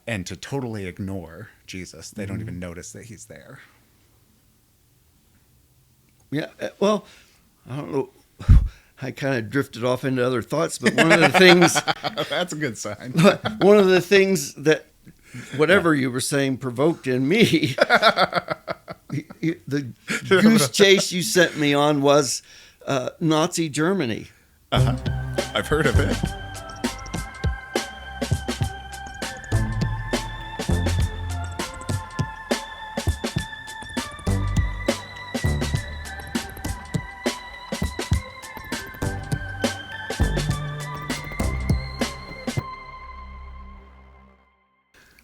and to totally ignore Jesus. They don't even notice that he's there. Yeah, well, I don't know. I kind of drifted off into other thoughts, but one of the things... That's a good sign. One of the things that whatever you were saying provoked in me, the goose chase you sent me on was Nazi Germany. I've heard of it.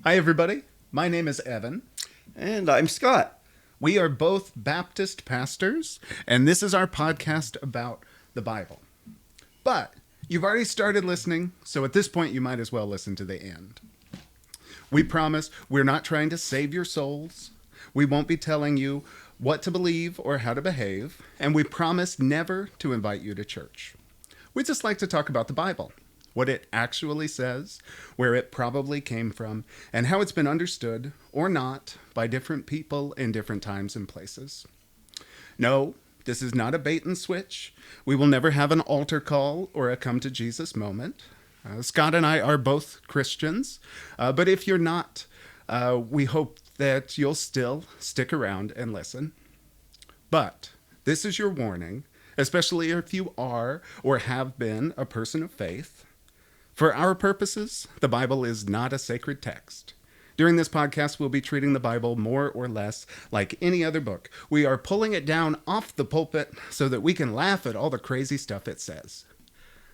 Hi, everybody. My name is Evan. And I'm Scott. We are both Baptist pastors, and this is our podcast about the Bible. But you've already started listening, so at this point you might as well listen to the end. We promise we're not trying to save your souls. We won't be telling you what to believe or how to behave, and we promise never to invite you to church. We just like to talk about the Bible, what it actually says, where it probably came from, and how it's been understood, or not, by different people in different times and places. No, this is not a bait and switch. We will never have an altar call or a come to Jesus moment. Scott and I are both Christians, but if you're not, we hope that you'll still stick around and listen. But this is your warning, especially if you are or have been a person of faith. For our purposes, the Bible is not a sacred text. During this podcast, we'll be treating the Bible more or less like any other book. We are pulling it down off the pulpit so that we can laugh at all the crazy stuff it says.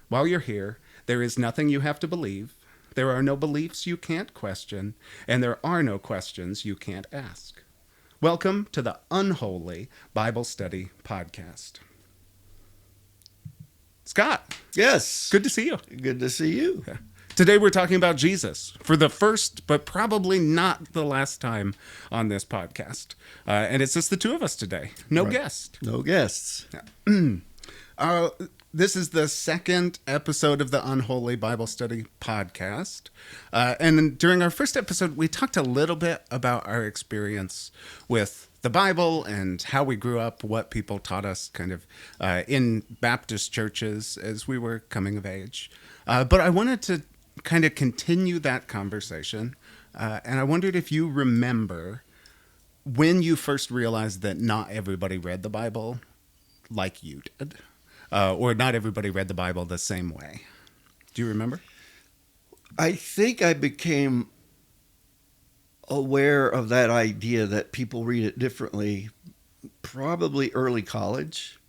While you're here, there is nothing you have to believe. There are no beliefs you can't question, and there are no questions you can't ask. Welcome to the unHoly Bible Study Podcast. Scott. Yes. Good to see you. Good to see you. Today we're talking about Jesus for the first, but probably not the last time on this podcast. And it's just the two of us today. No guest. No guests. This is the second episode of the unHoly Bible Study Podcast. And during our first episode, we talked a little bit about our experience with the Bible and how we grew up, what people taught us kind of in Baptist churches as we were coming of age. But I wanted to kind of continue that conversation. And I wondered if you remember when you first realized that not everybody read the Bible like you did, or not everybody read the Bible the same way. Do you remember? I think I became aware of that idea that people read it differently, probably early college.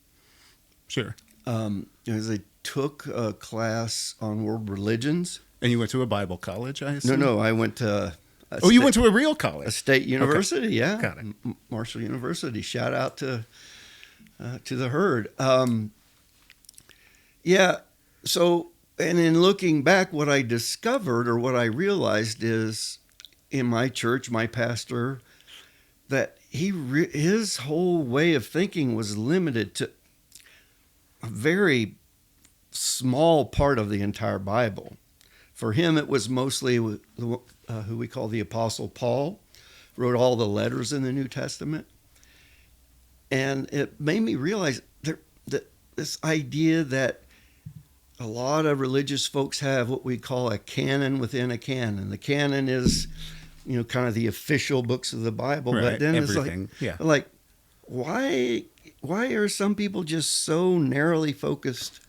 Sure. As I took a class on world religions. And you went to a Bible college, I assume? No, I went to... you went to a real college? A state university, okay. Yeah. Got it. Marshall University. Shout out to the herd. So, and in looking back, what I discovered or what I realized is in my church, my pastor, that his whole way of thinking was limited to a very small part of the entire Bible. For him, it was mostly who we call the Apostle Paul, wrote all the letters in the New Testament. And it made me realize that this idea that a lot of religious folks have what we call a canon within a canon. The canon is, kind of the official books of the Bible. Right, but then everything. It's like, why are some people just so narrowly focused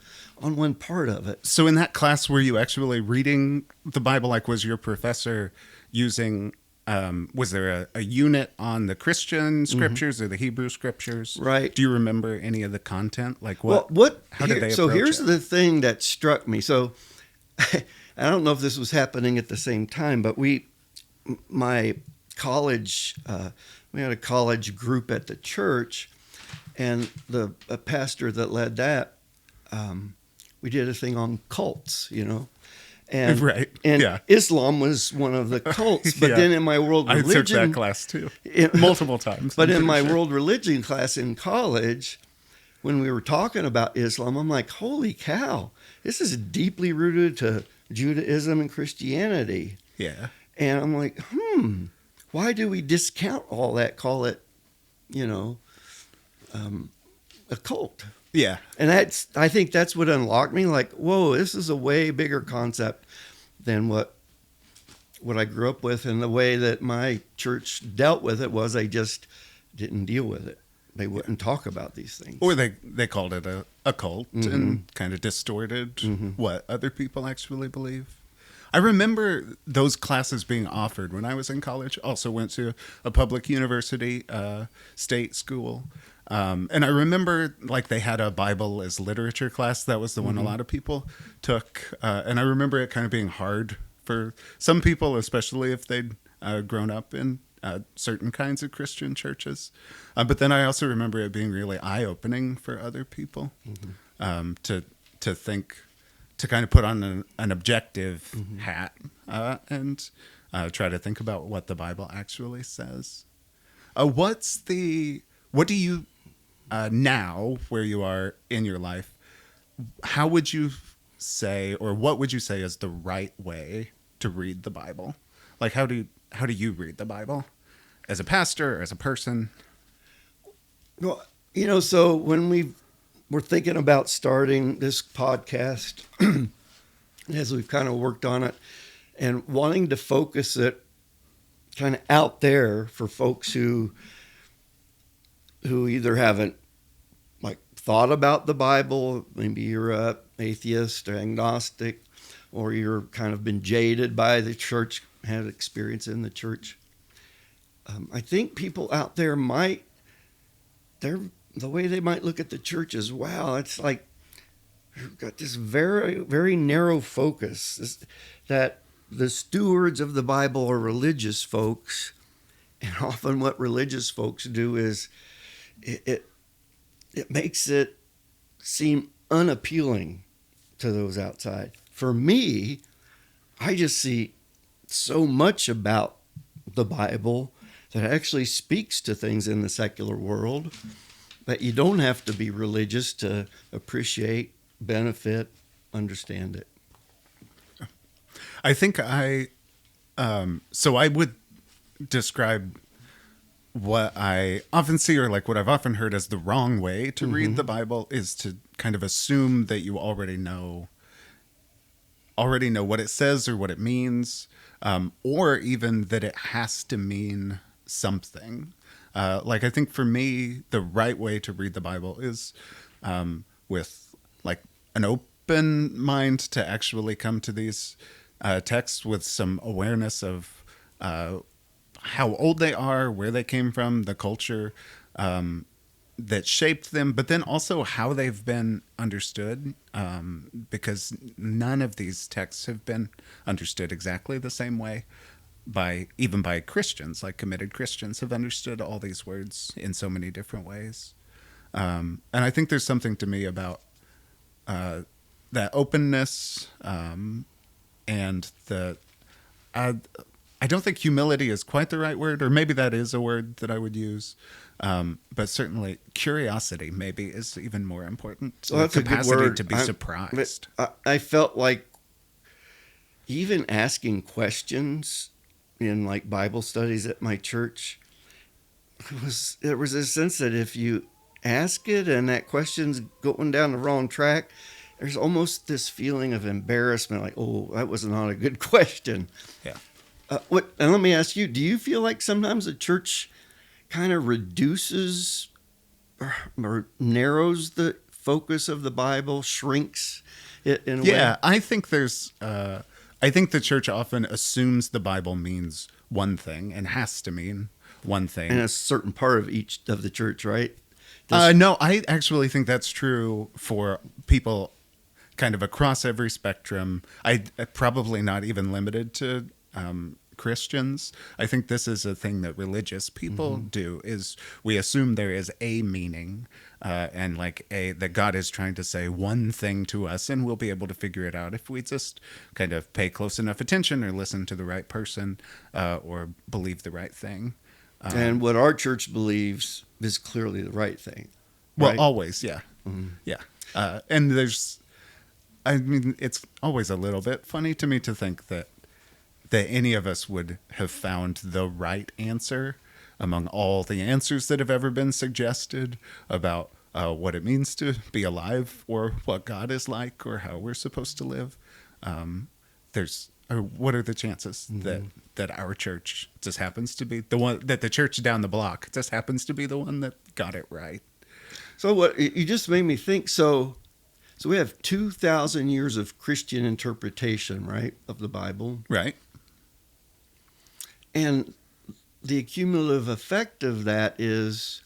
on one part of it? So in that class, were you actually reading the Bible? Like, was your professor using, was there a unit on the Christian scriptures or the Hebrew scriptures? Right. Do you remember any of the content? Like how did they approach So here's it? The thing that struck me. So I don't know if this was happening at the same time, but my college, we had a college group at the church, and the pastor that led that, we did a thing on cults, And, right. And yeah. Islam was one of the cults. But Yeah. then in my world religion... I took that class too. Multiple times. But in my world religion class in college, when we were talking about Islam, I'm like, holy cow, this is deeply rooted to Judaism and Christianity. Yeah. And I'm like, why do we discount all that? Call it, a cult. Yeah. And I think that's what unlocked me. Like, whoa, this is a way bigger concept than what I grew up with. And the way that my church dealt with it was they just didn't deal with it. They wouldn't talk about these things. Or they called it a cult and kind of distorted what other people actually believe. I remember those classes being offered when I was in college. Also went to a public university, state school. And I remember like they had a Bible as literature class. That was the one a lot of people took. And I remember it kind of being hard for some people, especially if they'd grown up in certain kinds of Christian churches. But then I also remember it being really eye-opening for other people to think, to kind of put on an objective hat and try to think about what the Bible actually says. What do you, now where you are in your life, how would you say, or what would you say is the right way to read the Bible? Like, how do you read the Bible as a pastor or as a person? Well, so when we were thinking about starting this podcast, as we've kind of worked on it and wanting to focus it kind of out there for folks who either haven't like thought about the Bible, maybe you're a atheist or agnostic, or you're kind of been jaded by the church, had experience in the church. I think people out there the way they might look at the church is, wow, it's like we've got this very, very narrow focus that the stewards of the Bible are religious folks. And often what religious folks do is it makes it seem unappealing to those outside. For me, I just see so much about the Bible that actually speaks to things in the secular world that you don't have to be religious to appreciate, benefit, understand it. I think so I would describe what I often see, or like what I've often heard as the wrong way to read the Bible, is to kind of assume that you already know what it says or what it means, or even that it has to mean something. Like, I think for me, the right way to read the Bible is with like an open mind to actually come to these texts with some awareness of how old they are, where they came from, the culture that shaped them, but then also how they've been understood, because none of these texts have been understood exactly the same way even by Christians. Like, committed Christians have understood all these words in so many different ways. And I think there's something to me about that openness, and I don't think humility is quite the right word, or maybe that is a word that I would use. But certainly curiosity maybe is even more important. Well, that's the capacity a good word. to be surprised. I felt like even asking questions in like Bible studies at my church, there was a sense that if you ask it and that question's going down the wrong track, there's almost this feeling of embarrassment, like, oh, that was not a good question. Yeah. And let me ask you, do you feel like sometimes the church kind of reduces or narrows the focus of the Bible, shrinks it in a way? Yeah, I think I think the church often assumes the Bible means one thing and has to mean one thing. And a certain part of each of the church, right? No, I actually think that's true for people kind of across every spectrum. I probably not even limited to Christians. I think this is a thing that religious people do, is we assume there is a meaning, and like that God is trying to say one thing to us, and we'll be able to figure it out if we just kind of pay close enough attention or listen to the right person, or believe the right thing. And what our church believes is clearly the right thing. Well, right? always, yeah. Yeah. And it's always a little bit funny to me to think that that any of us would have found the right answer among all the answers that have ever been suggested about what it means to be alive, or what God is like, or how we're supposed to live. What are the chances that our church just happens to be the one, that the church down the block just happens to be the one that got it right? So what you just made me think. So we have 2,000 years of Christian interpretation, right, of the Bible, Right. and the cumulative effect of that is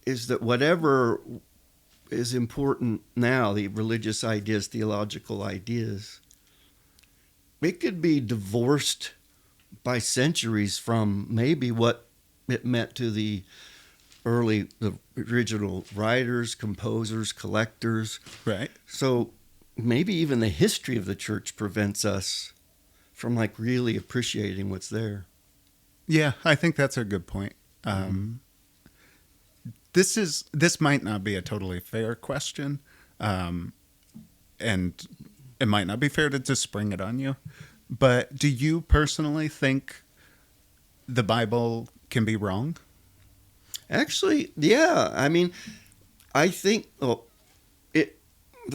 that whatever is important now, the religious ideas, theological ideas, it could be divorced by centuries from maybe what it meant to the original writers, composers, collectors. Right. So maybe even the history of the church prevents us from like really appreciating what's there. Yeah, I think that's a good point. This might not be a totally fair question, and it might not be fair to just spring it on you. But do you personally think the Bible can be wrong? Actually, yeah. I mean, I think the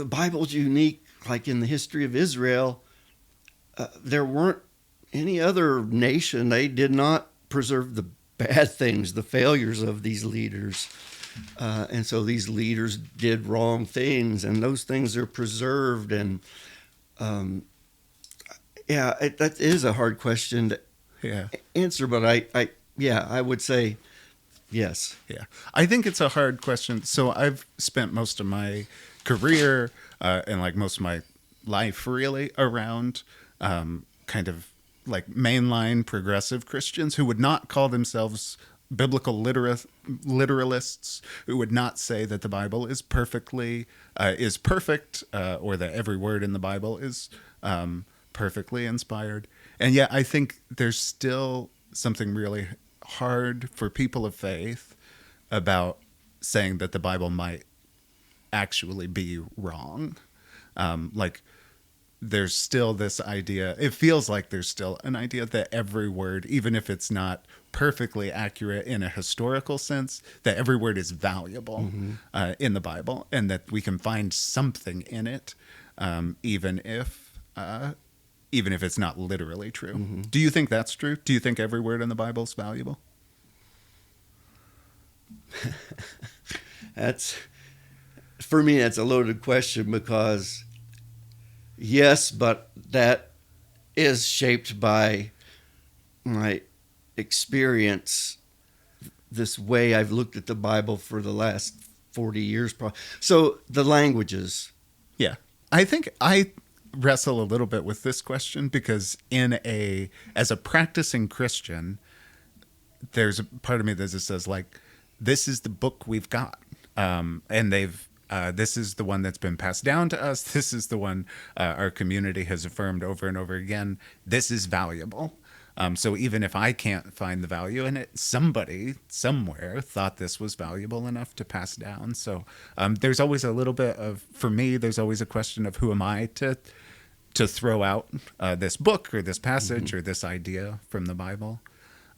Bible's unique. Like in the history of Israel, there weren't any other nation. They did not preserve the bad things, the failures of these leaders. And so these leaders did wrong things, and those things are preserved. And that is a hard question to answer, but I would say yes. Yeah, I think it's a hard question. So I've spent most of my career and like most of my life really around kind of like mainline progressive Christians who would not call themselves biblical literalists, who would not say that the Bible is perfect, or that every word in the Bible is perfectly inspired. And yet I think there's still something really hard for people of faith about saying that the Bible might actually be wrong. There's still this idea, it feels like there's still an idea that every word, even if it's not perfectly accurate in a historical sense, that every word is valuable in the Bible, and that we can find something in it, even if it's not literally true. Mm-hmm. Do you think that's true? Do you think every word in the Bible is valuable? For me, that's a loaded question, because yes, but that is shaped by my experience, this way I've looked at the Bible for the last 40 years. So the languages. Yeah. I think I wrestle a little bit with this question because as a practicing Christian, there's a part of me that just says like, this is the book we've got. And this is the one that's been passed down to us. This is the one our community has affirmed over and over again. This is valuable. So even if I can't find the value in it, somebody somewhere thought this was valuable enough to pass down. So there's always a little bit of, for me, there's always a question of who am I to throw out this book or this passage or this idea from the Bible.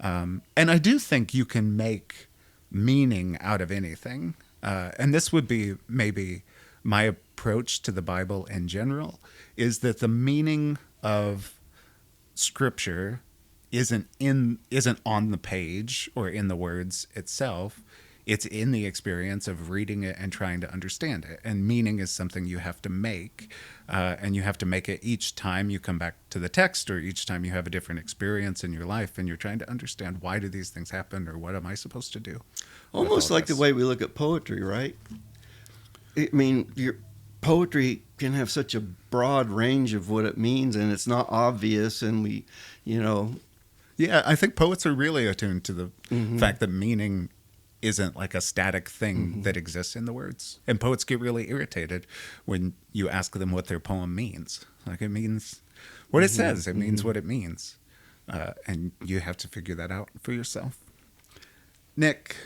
And I do think you can make meaning out of anything. And this would be maybe my approach to the Bible in general, is that the meaning of Scripture isn't on the page or in the words itself. It's in the experience of reading it and trying to understand it. And meaning is something you have to make, and you have to make it each time you come back to the text, or each time you have a different experience in your life and you're trying to understand, why do these things happen, or what am I supposed to do? Almost like the way we look at poetry, right? I mean, your poetry can have such a broad range of what it means, and it's not obvious, and Yeah, I think poets are really attuned to the fact that meaning isn't like a static thing that exists in the words. And poets get really irritated when you ask them what their poem means. Like, it means what it says. It means what it means. And you have to figure that out for yourself. Nick,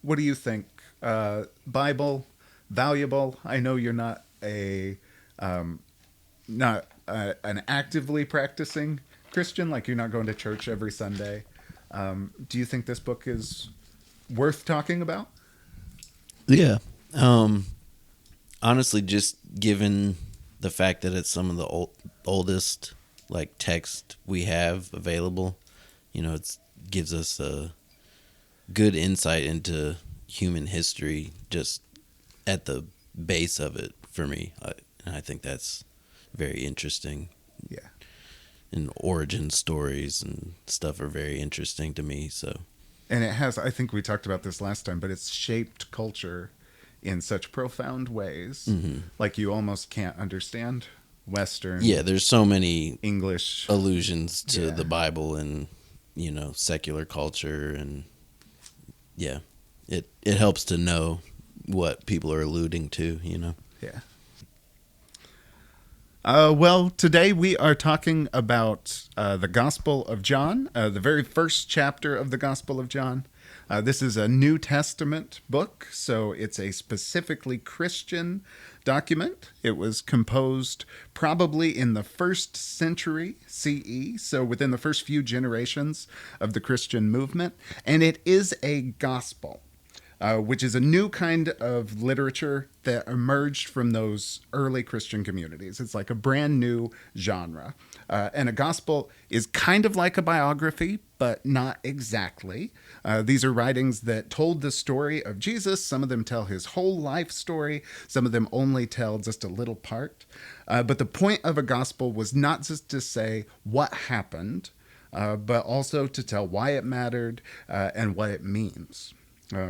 what do you think? Bible, valuable? I know you're not an actively practicing Christian, like you're not going to church every Sunday, do you think this book is worth talking about? Yeah. Honestly, just given the fact that it's some of the oldest like text we have available, it gives us a good insight into human history just at the base of it for me. And I think that's very interesting. Yeah. And origin stories and stuff are very interesting to me. So, and it has, I think we talked about this last time, but it's shaped culture in such profound ways. Mm-hmm. Like you almost can't understand Western. Yeah, there's so many English allusions to the Bible and, secular culture. And yeah, it helps to know what people are alluding to, Yeah. Well, today we are talking about the Gospel of John, the very first chapter of the Gospel of John. This is a New Testament book, so it's a specifically Christian document. It was composed probably in the 1st century CE, so within the first few generations of the Christian movement, and it is a gospel. Which is a new kind of literature that emerged from those early Christian communities. It's like a brand new genre. And a gospel is kind of like a biography, but not exactly. These are writings that told the story of Jesus. Some of them tell his whole life story. Some of them only tell just a little part. But the point of a gospel was not just to say what happened, but also to tell why it mattered and what it means.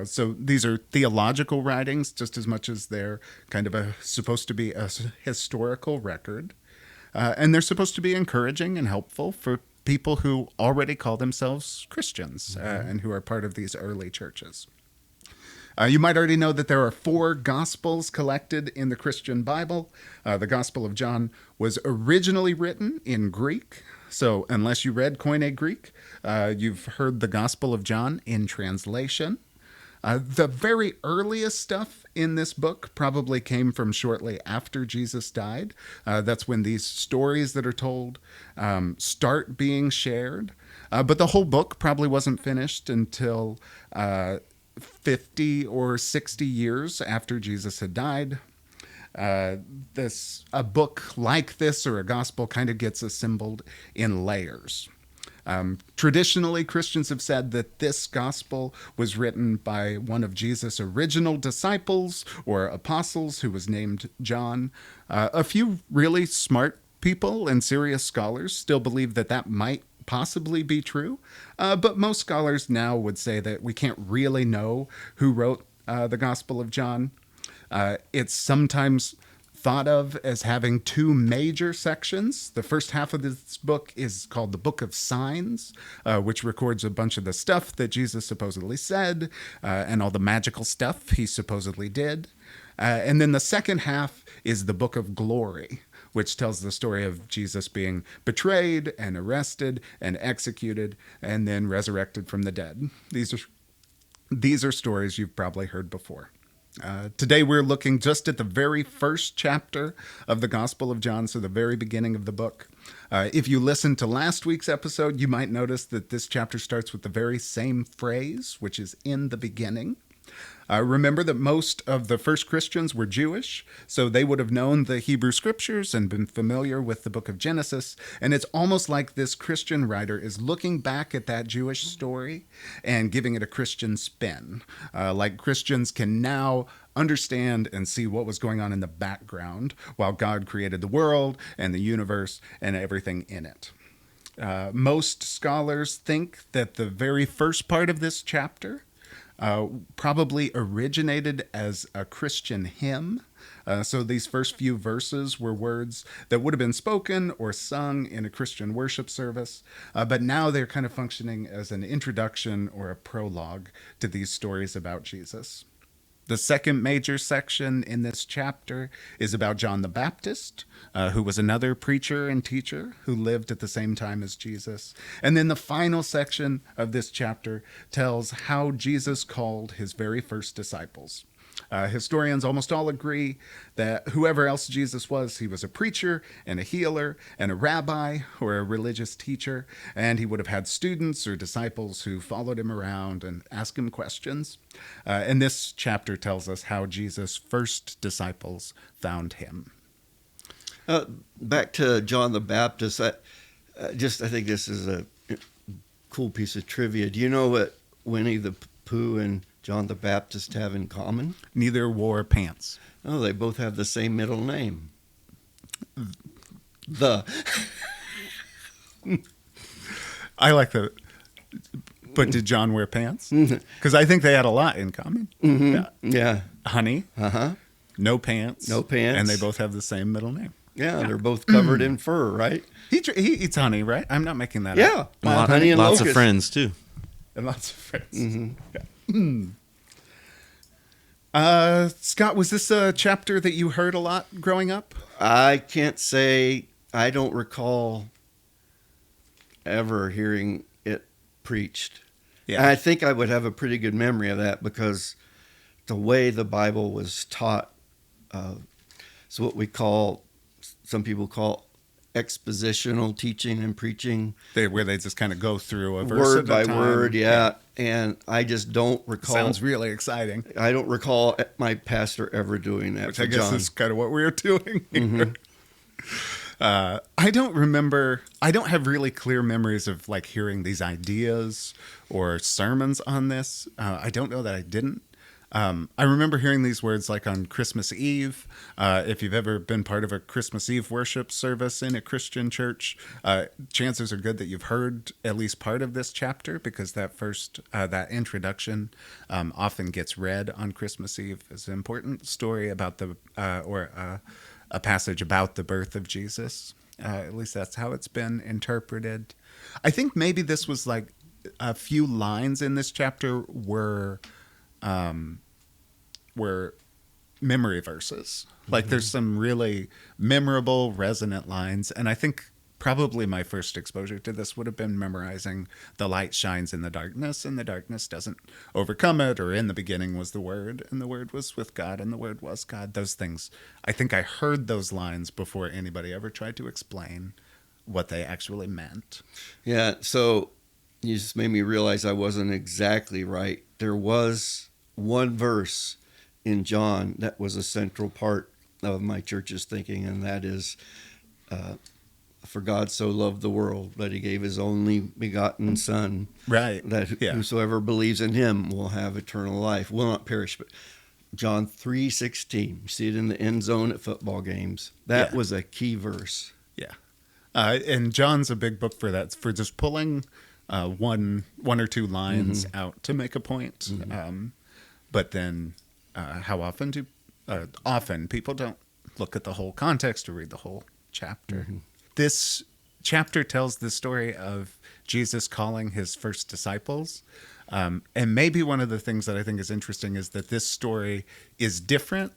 So these are theological writings just as much as they're kind of supposed to be a historical record. And they're supposed to be encouraging and helpful for people who already call themselves Christians and who are part of these early churches. You might already know that there are 4 Gospels collected in the Christian Bible. The Gospel of John was originally written in Greek. So unless you read Koine Greek, you've heard the Gospel of John in translation. The very earliest stuff in this book probably came from shortly after Jesus died. That's when these stories that are told start being shared. But the whole book probably wasn't finished until 50 or 60 years after Jesus had died. A book like this or a gospel kind of gets assembled in layers. Traditionally, Christians have said that this gospel was written by one of Jesus' original disciples or apostles who was named John. A few really smart people and serious scholars still believe that that might possibly be true, but most scholars now would say that we can't really know who wrote the Gospel of John. It's sometimes thought of as having 2 major sections. The first half of this book is called the Book of Signs, which records a bunch of the stuff that Jesus supposedly said and all the magical stuff he supposedly did. And then the second half is the Book of Glory, which tells the story of Jesus being betrayed and arrested and executed and then resurrected from the dead. These are stories you've probably heard before. Today we're looking just at the very first chapter of the Gospel of John, so the very beginning of the book. If you listened to last week's episode, you might notice that this chapter starts with the very same phrase, which is in the beginning. Remember that most of the first Christians were Jewish, so they would have known the Hebrew scriptures and been familiar with the book of Genesis. And it's almost like this Christian writer is looking back at that Jewish story and giving it a Christian spin. Like Christians can now understand and see what was going on in the background while God created the world and the universe and everything in it. Most scholars think that the very first part of this chapter probably originated as a Christian hymn. So these first few verses were words that would have been spoken or sung in a Christian worship service, but now they're kind of functioning as an introduction or a prologue to these stories about Jesus. The second major section in this chapter is about John the Baptist, who was another preacher and teacher who lived at the same time as Jesus. And then the final section of this chapter tells how Jesus called his very first disciples. Historians almost all agree that whoever else Jesus was, he was a preacher and a healer and a rabbi or a religious teacher, and he would have had students or disciples who followed him around and asked him questions. And this chapter tells us how Jesus' first disciples found him. Back to John the Baptist, I think this is a cool piece of trivia. Do you know what Winnie the Pooh and John the Baptist have in common? Neither wore pants. Oh, they both have the same middle name. The. I like the. But did John wear pants? Because I think they had a lot in common. Mm-hmm. Yeah. Honey. Uh-huh. No pants. No pants. And they both have the same middle name. Yeah, they're both covered in fur, right? He eats honey, right? I'm not making that Yeah. up. Honey and lots locust. of friends too. And lots of friends. Mm-hmm. Yeah. Scott, was this a chapter that you heard a lot growing up? I can't say, I don't recall ever hearing it preached. Yeah. And I think I would have a pretty good memory of that because the way the Bible was taught is what some people call expositional teaching and preaching. Where they just kind of go through a verse Word at a by time. word, yeah. And I just don't recall. Sounds really exciting. I don't recall my pastor ever doing that. Which for I guess John. is kind of what we were doing here. Mm-hmm. I don't remember. I don't have really clear memories of like hearing these ideas or sermons on this. I don't know that I didn't. I remember hearing these words like on Christmas Eve. If you've ever been part of a Christmas Eve worship service in a Christian church, chances are good that you've heard at least part of this chapter because that introduction often gets read on Christmas Eve as an important story about a passage about the birth of Jesus. At least that's how it's been interpreted. I think maybe this was like a few lines in this chapter were memory verses. Like there's some really memorable, resonant lines. And I think probably my first exposure to this would have been memorizing "The light shines in the darkness, and the darkness doesn't overcome it," or "In the beginning was the Word, and the Word was with God, and the Word was God." Those things. I think I heard those lines before anybody ever tried to explain what they actually meant. Yeah, so you just made me realize I wasn't exactly right. There was one verse in John that was a central part of my church's thinking, and that is, for God so loved the world that he gave his only begotten Son, Right. that whosoever believes in him will have eternal life, will not perish. But John 3:16, you see it in the end zone at football games. That was a key verse. Yeah. And John's a big book for that, for just pulling one or two lines out to make a point. Mm-hmm. But then how often often people don't look at the whole context or read the whole chapter. Mm-hmm. This chapter tells the story of Jesus calling his first disciples. And maybe one of the things that I think is interesting is that this story is different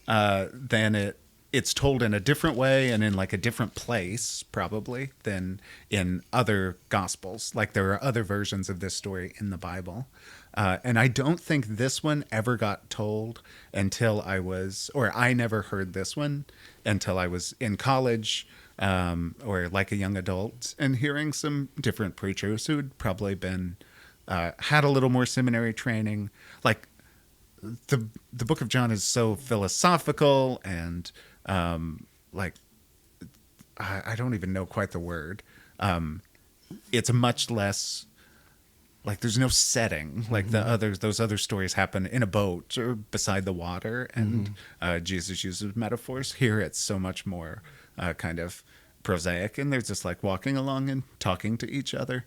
than it's told in a different way and in like a different place probably than in other gospels. Like there are other versions of this story in the Bible. And I don't think this one ever got told until I never heard this one until I was in college or like a young adult and hearing some different preachers who'd probably been, had a little more seminary training. Like the book of John is so philosophical and I don't even know quite the word. It's much less like there's no setting like those other stories happen in a boat or beside the water, and Jesus uses metaphors. Here it's so much more kind of prosaic, and they're just like walking along and talking to each other.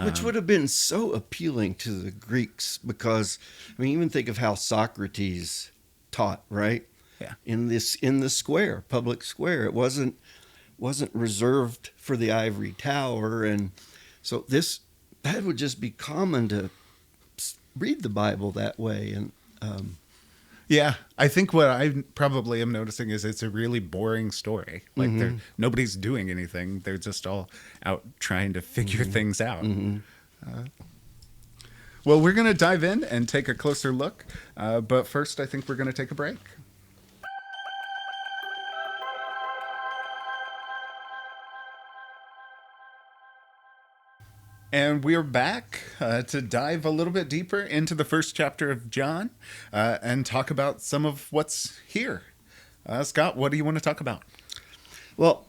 Which would have been so appealing to the Greeks because, I mean, even think of how Socrates taught, right? Yeah. In the square, public square. It wasn't reserved for the ivory tower. And so that would just be common to read the Bible that way. And yeah, I think what I probably am noticing is it's a really boring story. Like nobody's doing anything. They're just all out trying to figure things out. Well, we're going to dive in and take a closer look. But first, I think we're going to take a break. And we're back to dive a little bit deeper into the first chapter of John and talk about some of what's here. Scott, what do you want to talk about? Well,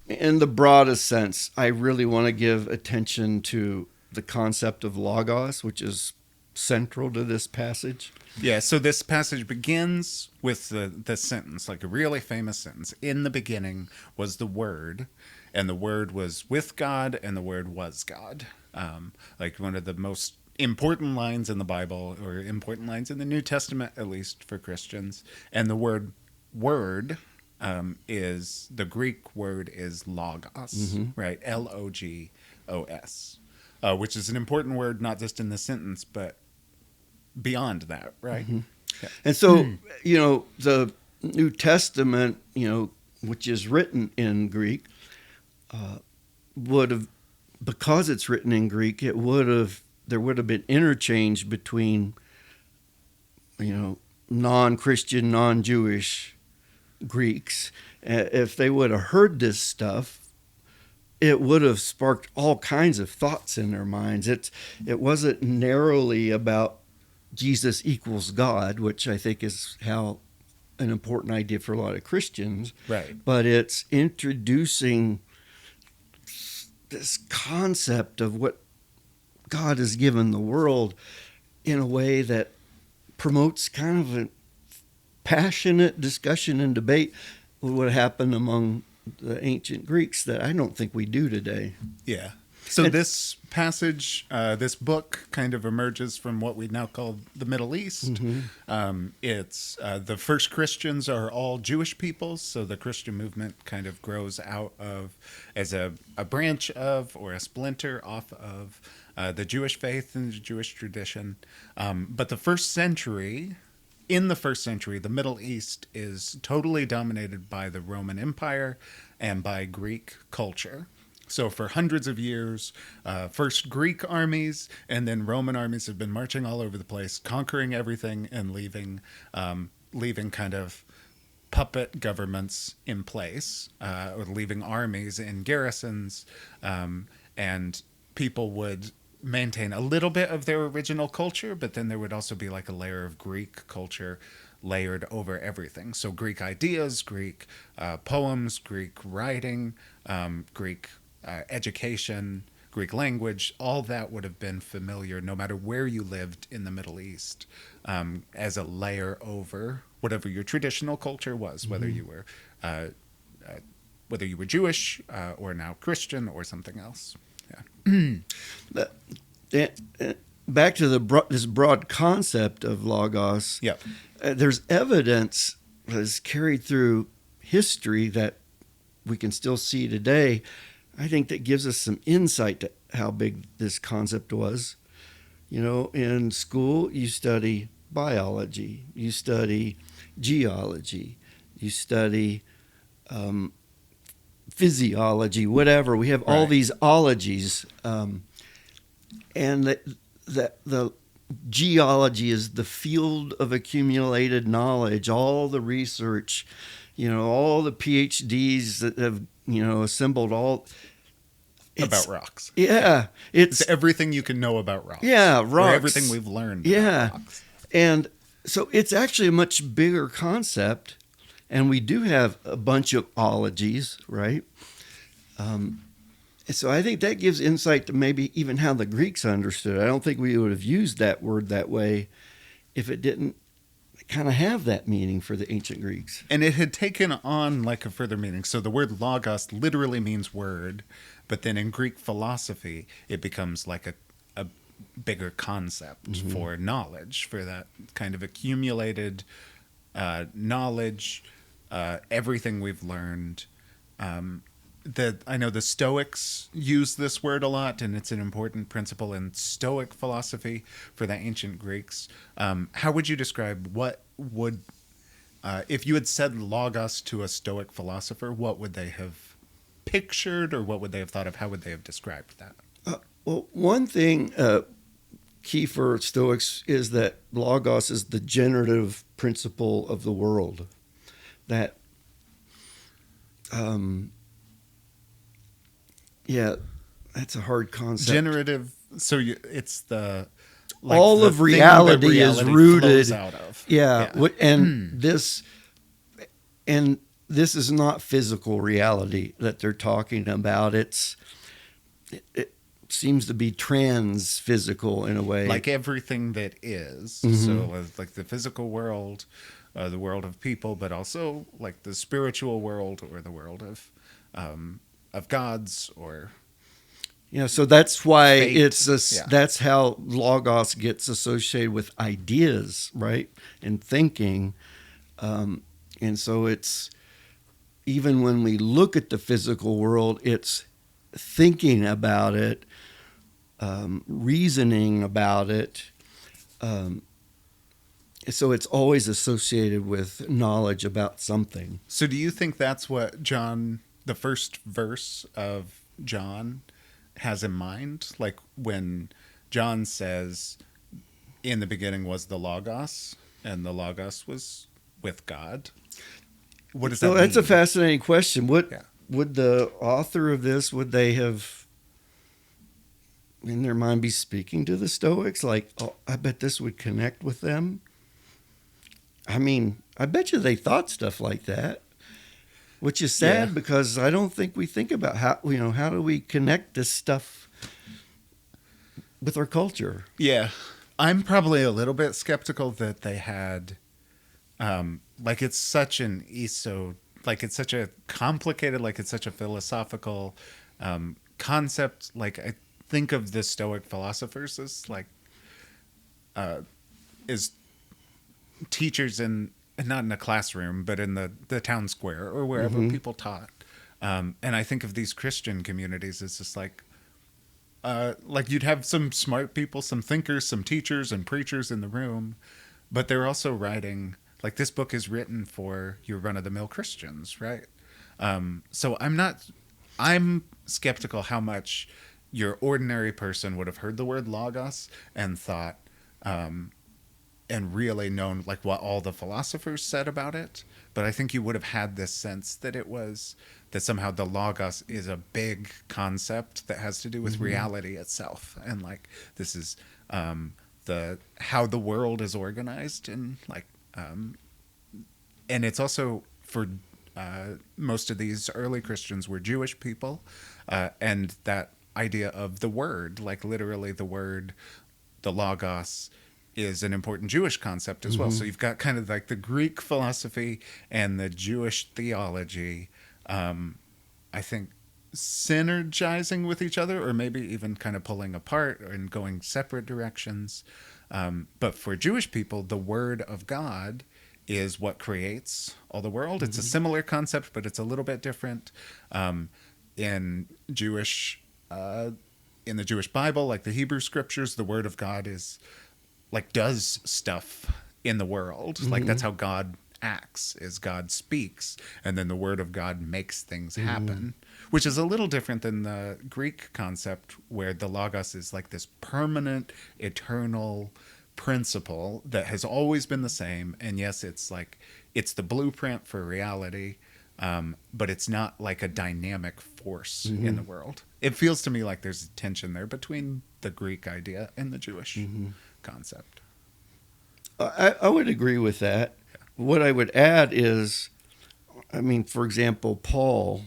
in the broadest sense, I really want to give attention to the concept of logos, which is central to this passage. Yeah, so this passage begins with the sentence, like a really famous sentence. In the beginning was the Word, and the Word was with God, and the Word was God. Like one of the most important lines in the Bible, or important lines in the New Testament, at least for Christians. And the word is, the Greek word is logos, right? Logos, which is an important word, not just in the sentence, but beyond that, right? Yeah. And so, the New Testament, which is written in Greek, would have, because it's written in Greek, there would have been interchange between, non-Christian, non-Jewish Greeks. If they would have heard this stuff, it would have sparked all kinds of thoughts in their minds. It wasn't narrowly about Jesus equals God, which I think is how an important idea for a lot of Christians. Right. But it's introducing this concept of what God has given the world in a way that promotes kind of a passionate discussion and debate with what happened among the ancient Greeks that I don't think we do today. Yeah. So this passage, this book kind of emerges from what we now call the Middle East. It's the first Christians are all Jewish peoples, so the Christian movement kind of grows out of, as a branch of, or a splinter off of the Jewish faith and the Jewish tradition. But in the first century, the Middle East is totally dominated by the Roman Empire and by Greek culture. So for hundreds of years, first Greek armies and then Roman armies have been marching all over the place, conquering everything and leaving kind of puppet governments in place, or leaving armies in garrisons, and people would maintain a little bit of their original culture, but then there would also be like a layer of Greek culture layered over everything. So Greek ideas, Greek poems, Greek writing, Greek education, Greek language, all that would have been familiar no matter where you lived in the Middle East, as a layer over whatever your traditional culture was, whether you were Jewish or now Christian or something else. Yeah. Back to this broad concept of logos. Yep. There's evidence that is carried through history that we can still see today. I think that gives us some insight to how big this concept was. In school, you study biology, you study geology, you study physiology, whatever. We have all these ologies, and the geology is the field of accumulated knowledge, all the research, all the PhDs that have assembled all. About rocks. Yeah. It's everything you can know about rocks. Yeah, rocks. Or everything we've learned about rocks. And so it's actually a much bigger concept, and we do have a bunch of ologies, right? So I think that gives insight to maybe even how the Greeks understood it. I don't think we would have used that word that way if it didn't kind of have that meaning for the ancient Greeks. And it had taken on like a further meaning. So the word logos literally means word, but then in Greek philosophy, it becomes like a bigger concept for knowledge, for that kind of accumulated knowledge, everything we've learned. I know the Stoics use this word a lot, and it's an important principle in Stoic philosophy for the ancient Greeks. How would you describe if you had said logos to a Stoic philosopher, what would they have pictured, or what would they have thought of? How would they have described that? Well, one thing key for Stoics is that logos is the generative principle of the world. That, yeah, that's a hard concept. Generative. So it's the all the of thing that reality is reality rooted flows out of. Yeah. And this is not physical reality that they're talking about. It seems to be trans-physical in a way. Like everything that is. Mm-hmm. So like the physical world, the world of people, but also like the spiritual world or the world of gods or. Yeah, so that's why Fate. That's how logos gets associated with ideas, right? And thinking. And so it's, even when we look at the physical world, it's thinking about it, reasoning about it. So it's always associated with knowledge about something. So do you think that's what John, the first verse of John, has in mind? Like when John says, in the beginning was the Logos, and the Logos was with God. What does that mean? That's a fascinating question. What Yeah. would the author of this, would they have in their mind be speaking to the Stoics? Like, oh, I bet this would connect with them. I mean, I bet you they thought stuff like that. Which is sad because I don't think we think about how do we connect this stuff with our culture. Yeah. I'm probably a little bit skeptical that they had, like it's such an like it's such a complicated, like it's such a philosophical concept. Like I think of the Stoic philosophers as like, as teachers not in a classroom, but in the town square or wherever people taught. And I think of these Christian communities as just like you'd have some smart people, some thinkers, some teachers and preachers in the room, but they're also writing, like this book is written for your run-of-the-mill Christians, right? So I'm skeptical how much your ordinary person would have heard the word logos and thought, and really known like what all the philosophers said about it. But I think you would have had this sense that that somehow the logos is a big concept that has to do with reality itself. And like, this is, how the world is organized and like, and it's also for, most of these early Christians were Jewish people. And that idea of the word, like literally the word, the logos, is an important Jewish concept as well. So you've got kind of like the Greek philosophy and the Jewish theology, I think synergizing with each other, or maybe even kind of pulling apart and going separate directions. But for Jewish people, the word of God is what creates all the world. It's a similar concept, but it's a little bit different. In the Jewish Bible, like the Hebrew scriptures, the word of God is like does stuff in the world. Like that's how God acts, is God speaks, and then the word of God makes things happen, which is a little different than the Greek concept where the logos is like this permanent, eternal principle that has always been the same. And yes, it's like, it's the blueprint for reality, but it's not like a dynamic force in the world. It feels to me like there's a tension there between the Greek idea and the Jewish concept. I would agree with that. What I would add is, I mean, for example, Paul,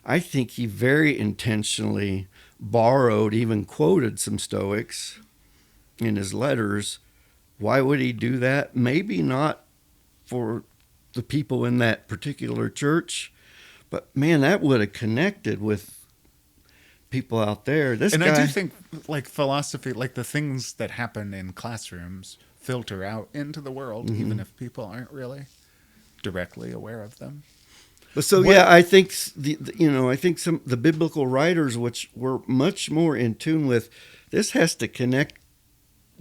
I think he very intentionally borrowed, even quoted some Stoics in his letters. Why would he do that? Maybe not for the people in that particular church, but man, that would have connected with people out there. I do think like philosophy, like the things that happen in classrooms filter out into the world, even if people aren't really directly aware of them. But so I think I think some the biblical writers, which were much more in tune with this, has to connect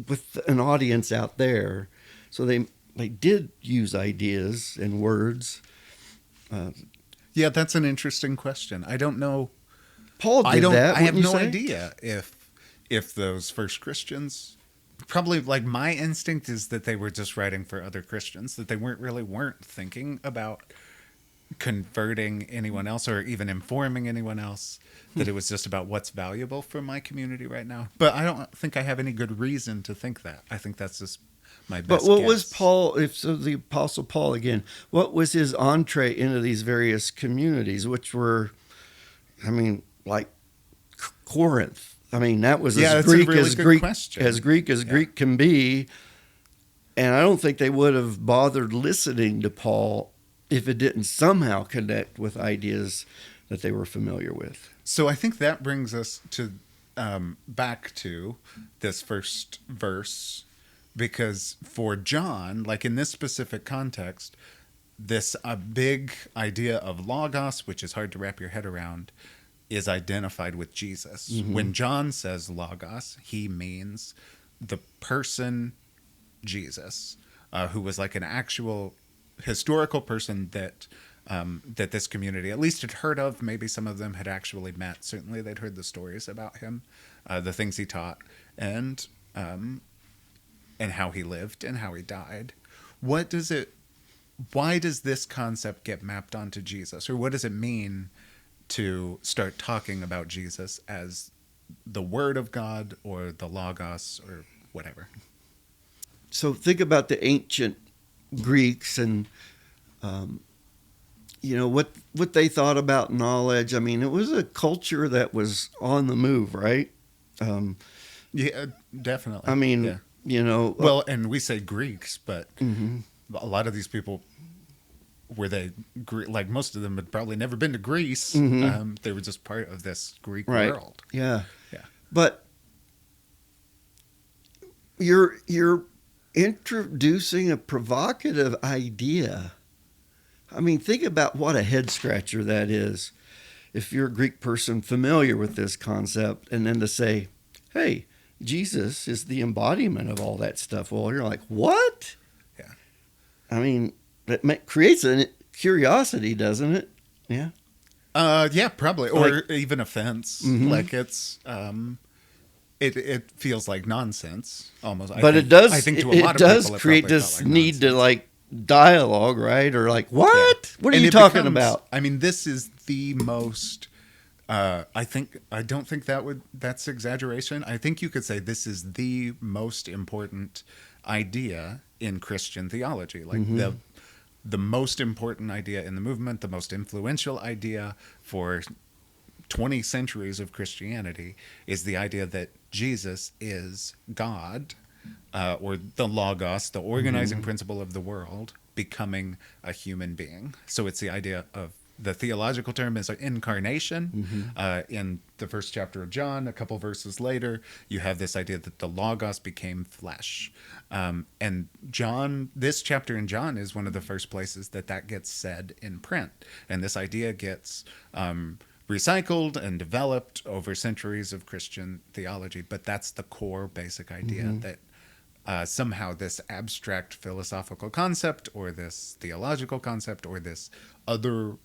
with an audience out there. So they did use ideas and words. Yeah, that's an interesting question. I don't know. Paul did that. I have no idea if those first Christians probably like my instinct is that they were just writing for other Christians, that they weren't thinking about converting anyone else or even informing anyone else, that it was just about what's valuable for my community right now. But I don't think I have any good reason to think that. I think that's just my best But what guess. was Paul, if so, the Apostle Paul again, what was his entree into these various communities, which were, I mean, like Corinth? I mean, that was Yeah, as that's a Greek really as good Greek question. as Greek as Yeah. Greek can be. And I don't think they would have bothered listening to Paul if it didn't somehow connect with ideas that they were familiar with. So I think that brings us to back to this first verse, because for John, like in this specific context, this big idea of logos, which is hard to wrap your head around, is identified with Jesus. Mm-hmm. When John says logos, he means the person Jesus, who was like an actual historical person that that this community at least had heard of. Maybe some of them had actually met. Certainly they'd heard the stories about him, the things he taught, and how he lived and how he died. Why does this concept get mapped onto Jesus? Or what does it mean to start talking about Jesus as the Word of God or the Logos or whatever? So think about the ancient Greeks and what they thought about knowledge. I mean, it was a culture that was on the move, right? Yeah, definitely. I mean, yeah. Well, and we say Greeks, but mm-hmm. a lot of these people, like most of them had probably never been to Greece. Mm-hmm. They were just part of this Greek Right. world. Yeah. Yeah. But you're introducing a provocative idea. I mean, think about what a head scratcher that is. If you're a Greek person familiar with this concept, and then to say, hey, Jesus is the embodiment of all that stuff. Well, you're like, what? Yeah. I mean, that creates a curiosity, doesn't it? Yeah. Yeah, probably. Or even offense. Mm-hmm. Like it's, it feels like nonsense almost. But it does, I think to a it lot of does people, it create probably this felt like need to nonsense. like dialogue, right? Or like, what? Yeah. What are And you it talking becomes- about? I mean, this is the most. I don't think that's exaggeration. I think you could say this is the most important idea in Christian theology. Like Mm-hmm. the most important idea in the movement, the most influential idea for 20 centuries of Christianity is the idea that Jesus is God, or the Logos, the organizing Mm-hmm. principle of the world, becoming a human being. So it's the idea of, the theological term is incarnation. Mm-hmm. In the first chapter of John, a couple verses later, you have this idea that the Logos became flesh. And this chapter in John is one of the first places that gets said in print. And this idea gets recycled and developed over centuries of Christian theology. But that's the core basic idea, that somehow this abstract philosophical concept or this theological concept or this other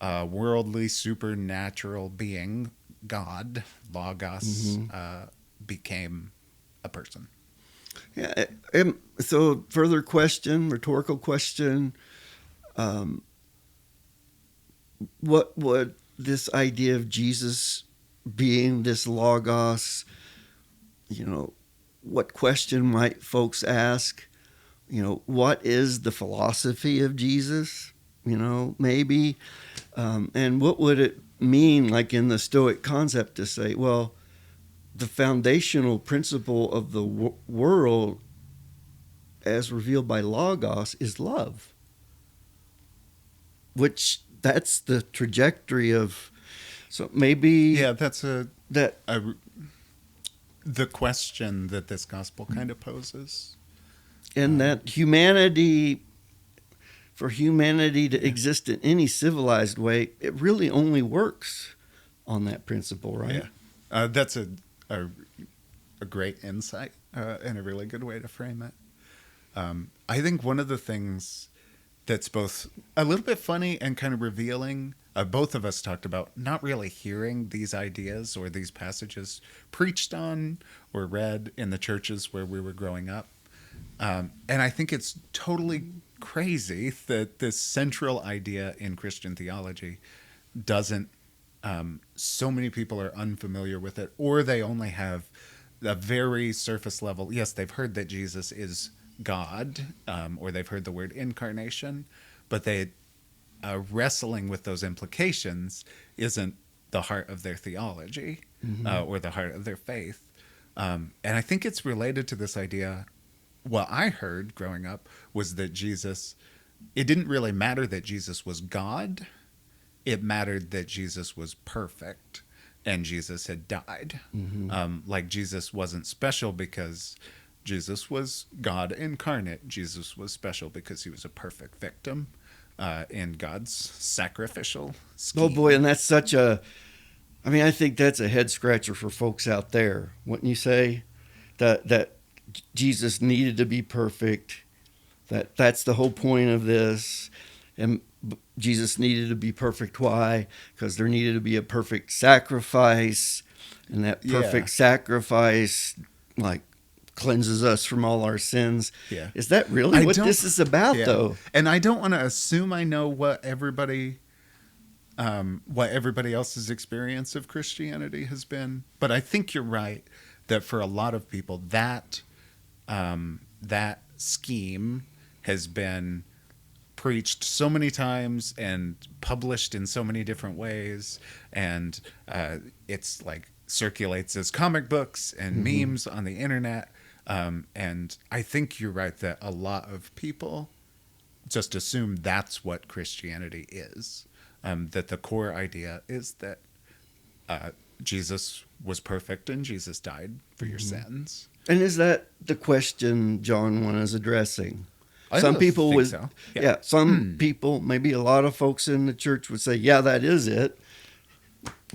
worldly supernatural being, God, Logos, became a person. Yeah. So further question, rhetorical question. What would this idea of Jesus being this Logos, what question might folks ask? What is the philosophy of Jesus? Maybe. And what would it mean, like in the Stoic concept, to say, well, the foundational principle of the world as revealed by Logos is love, which that's the trajectory of, so maybe. Yeah, that's the question that this gospel kind of poses. And that for humanity to exist in any civilized way, it really only works on that principle, right? Yeah, that's a great insight and a really good way to frame it. I think one of the things that's both a little bit funny and kind of revealing. Both of us talked about not really hearing these ideas or these passages preached on or read in the churches where we were growing up. And I think it's totally crazy that this central idea in Christian theology doesn't, so many people are unfamiliar with it, or they only have a very surface level. Yes, they've heard that Jesus is God, or they've heard the word incarnation, but they wrestling with those implications isn't the heart of their theology, or the heart of their faith. And I think it's related to this idea. What I heard growing up was that Jesus, it didn't really matter that Jesus was God. It mattered that Jesus was perfect and Jesus had died. Like Jesus wasn't special because Jesus was God incarnate. Jesus was special because he was a perfect victim in God's sacrificial scheme. Oh boy, and that's such a, I mean, I think that's a head scratcher for folks out there, wouldn't you say? That Jesus needed to be perfect, that's the whole point of this. And Jesus needed to be perfect. Why? Because there needed to be a perfect sacrifice, and that perfect sacrifice, like, cleanses us from all our sins. Yeah. Is that really what this is about, though? And I don't want to assume I know what everybody else's experience of Christianity has been, but I think you're right that for a lot of people that scheme has been preached so many times and published in so many different ways, and it's like circulates as comic books and memes on the internet. And I think you're right that a lot of people just assume that's what Christianity is. That the core idea is that Jesus was perfect and Jesus died for your sins. And is that the question John 1 is addressing? Some people would, so. Some people, maybe a lot of folks in the church would say, yeah, that is it.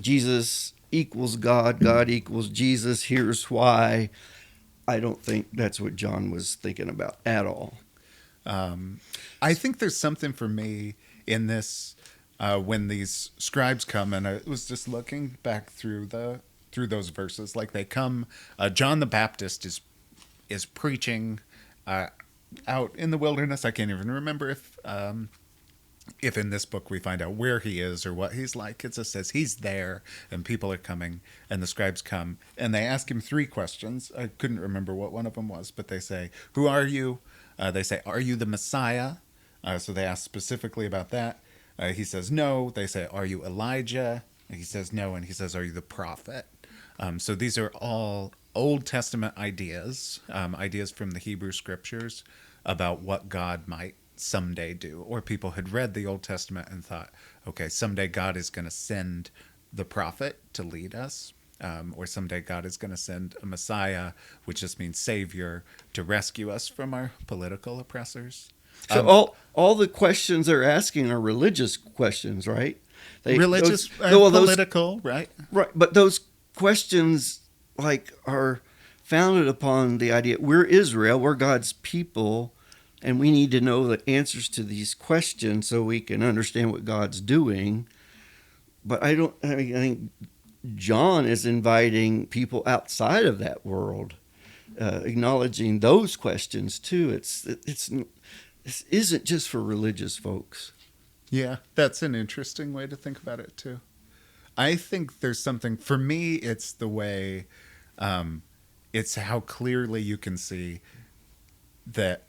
Jesus equals God, God equals Jesus. Here's why. I don't think that's what John was thinking about at all. I think there's something for me in this when these scribes come, and I was just looking back through those verses. Like they come, John the Baptist is preaching out in the wilderness. I can't even remember if in this book we find out where he is or what he's like. It just says he's there and people are coming, and the scribes come and they ask him 3 questions. I couldn't remember what one of them was, but they say, "Who are you?" They say, "Are you the Messiah?" So they ask specifically about that. He says no. They say, "Are you Elijah?" He says no, and he says, "Are you the prophet?" So these are all Old Testament ideas, ideas from the Hebrew scriptures about what God might someday do. Or people had read the Old Testament and thought, okay, someday God is going to send the prophet to lead us. Or someday God is going to send a Messiah, which just means Savior, to rescue us from our political oppressors. So all the questions they're asking are religious questions, right? Political, right? Right, but those questions are founded upon the idea we're Israel, we're God's people, and we need to know the answers to these questions so we can understand what God's doing. But I think John is inviting people outside of that world, acknowledging those questions too. This isn't just for religious folks. Yeah, that's an interesting way to think about it too. I think there's something, for me, it's the way, it's how clearly you can see that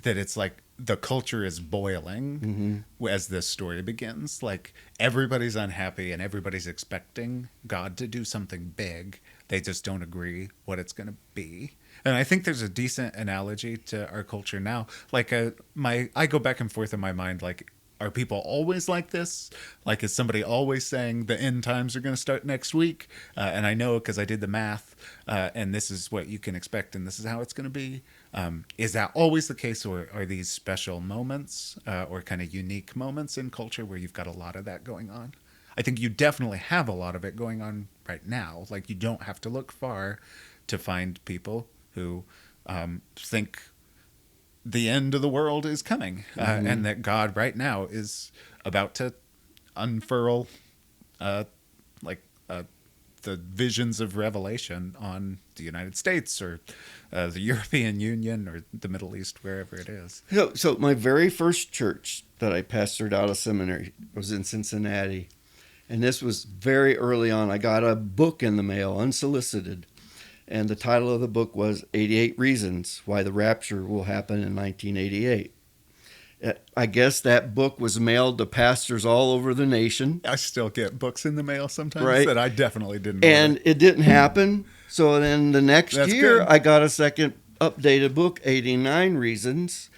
it's like the culture is boiling as this story begins. Like everybody's unhappy and everybody's expecting God to do something big. They just don't agree what it's going to be. And I think there's a decent analogy to our culture now. Like I go back and forth in my mind, like, are people always like this? Like, is somebody always saying the end times are going to start next week? And I know because I did the math, and this is what you can expect, and this is how it's going to be. Is that always the case, or are these special moments or kind of unique moments in culture where you've got a lot of that going on? I think you definitely have a lot of it going on right now. Like, you don't have to look far to find people who think the end of the world is coming, and that God right now is about to unfurl the visions of Revelation on the United States or the European Union or the Middle East, wherever it is. So my very first church that I pastored out of seminary was in Cincinnati. And this was very early on. I got a book in the mail, unsolicited. And the title of the book was 88 Reasons Why the Rapture Will Happen in 1988. I guess that book was mailed to pastors all over the nation. I still get books in the mail sometimes Right. that I definitely didn't And order. it didn't happen. So then the next That's year, good. I got a second updated book, 89 Reasons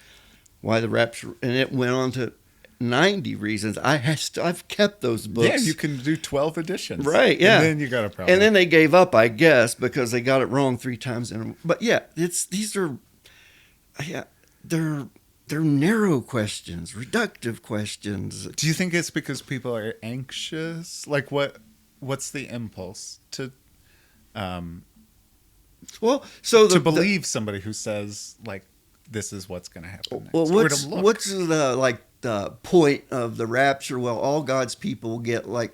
Why the Rapture, and it went on to 90 Reasons. I've kept those books. Yeah, you can do 12 editions. Right, yeah. And then you got a problem. And then they gave up, I guess, because they got it wrong 3 times. But yeah, they're narrow questions, reductive questions. Do you think it's because people are anxious? Like, what's the impulse to Well, so to believe somebody who says, like, this is what's going to happen next? Well, Or to look? what's the point of the rapture? Well, all God's people get like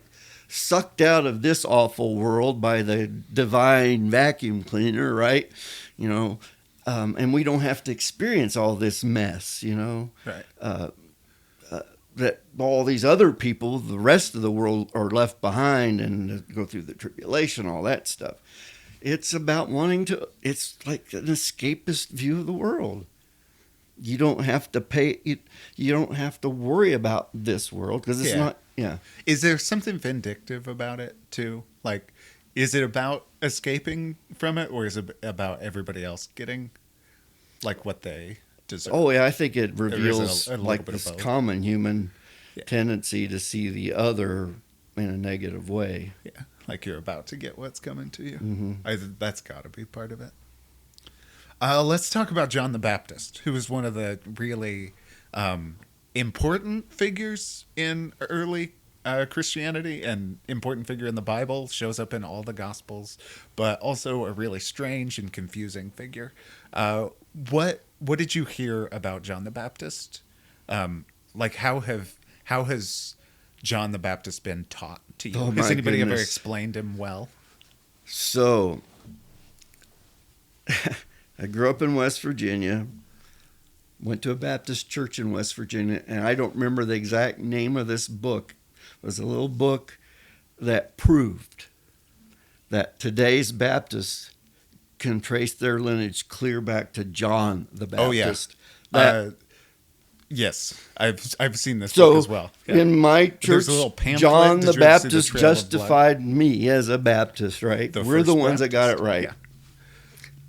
sucked out of this awful world by the divine vacuum cleaner, right? You know, and we don't have to experience all this mess, you know. Right. That all these other people, the rest of the world, are left behind and go through the tribulation, all that stuff. It's about it's like an escapist view of the world. You don't have to you don't have to worry about this world because it's not, yeah. Is there something vindictive about it, too? Like, is it about escaping from it, or is it about everybody else getting, like, what they deserve? Oh, yeah, I think it is reveals a little like bit of this both. common human Yeah. tendency to see the other in a negative way. Yeah, like you're about to get what's coming to you. Mhm. That's got to be part of it. Let's talk about John the Baptist, who was one of the really important figures in early Christianity and important figure in the Bible, shows up in all the Gospels, but also a really strange and confusing figure. What did you hear about John the Baptist? Like, how has John the Baptist been taught to you? Oh, Has my anybody ever goodness. explained him well? So, I grew up in West Virginia, went to a Baptist church in West Virginia, and I don't remember the exact name of this book. It was a little book that proved that today's Baptists can trace their lineage clear back to John the Baptist. Yes, I've seen this So book as well. Yeah. in my There's church, a little pamphlet. John Did the you ever see the Baptist Trail of Blood? justified me as a Baptist, right? We're first the ones that got it Baptist. right. Yeah.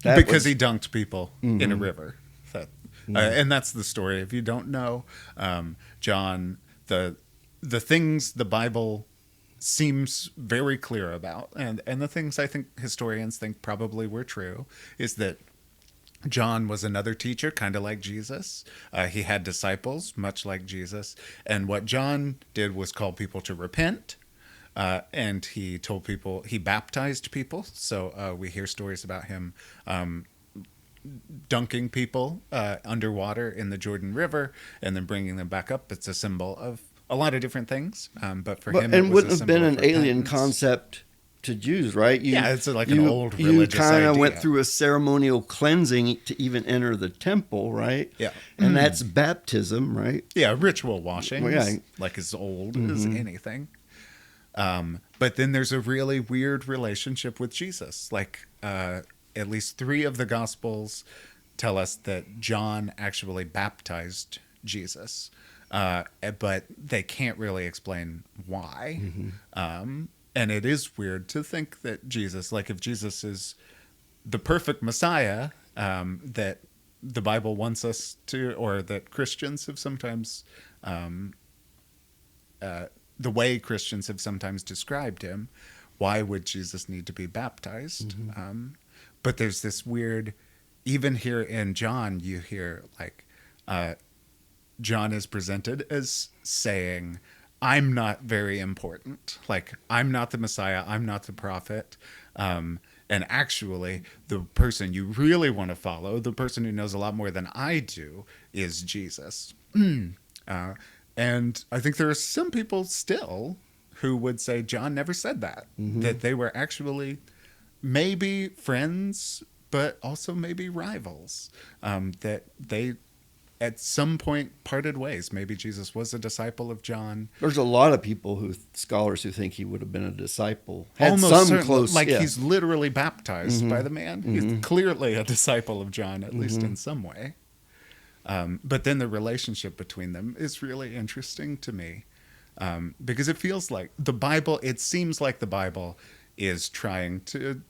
That Because was- he dunked people in a Mhm. river. And that's the story. If you don't know, John, the things the Bible seems very clear about, and the things I think historians think probably were true, is that John was another teacher, kind of like Jesus. He had disciples, much like Jesus. And what John did was call people to repent. And he told people, he baptized people. So we hear stories about him dunking people underwater in the Jordan River and then bringing them back up. It's a symbol of a lot of different things. But for him, it and was wouldn't a have been symbol an of alien repentance. concept to Jews, right? Yeah, it's like an old religious You kind of idea. went through a ceremonial cleansing to even enter the temple, right? Yeah. And that's baptism, right? Yeah, ritual washing, Well, yeah. is like as old as anything. But then there's a really weird relationship with Jesus. Like at least 3 of the Gospels tell us that John actually baptized Jesus, but they can't really explain why. And it is weird to think that Jesus, like if Jesus is the perfect Messiah that the Bible wants us to, or that Christians have sometimes, the way Christians have sometimes described him, why would Jesus need to be baptized? But there's this weird, even here in John, you hear like John is presented as saying, I'm not very important. Like, I'm not the Messiah. I'm not the prophet. And actually, the person you really want to follow, the person who knows a lot more than I do, is Jesus. And I think there are some people still who would say John never said that, that they were actually maybe friends, but also maybe rivals, that they at some point parted ways. Maybe Jesus was a disciple of John. There's a lot of scholars who think he would have been a disciple. Had Almost some certain, close, like yeah. he's literally baptized by the man. He's clearly a disciple of John, at least in some way. But then the relationship between them is really interesting to me, because it feels like the Bible, it seems like the Bible is trying to,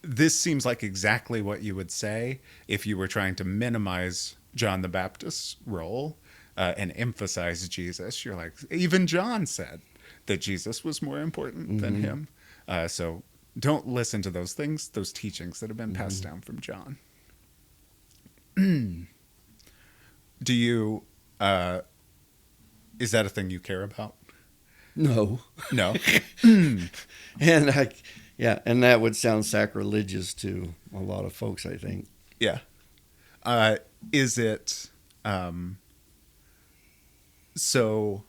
this seems like exactly what you would say if you were trying to minimize John the Baptist's role and emphasize Jesus. You're like, even John said that Jesus was more important than him. So don't listen to those things, those teachings that have been passed down from John. Do you, is that a thing you care about? No. No. And that would sound sacrilegious to a lot of folks, I think. Yeah. Is it, so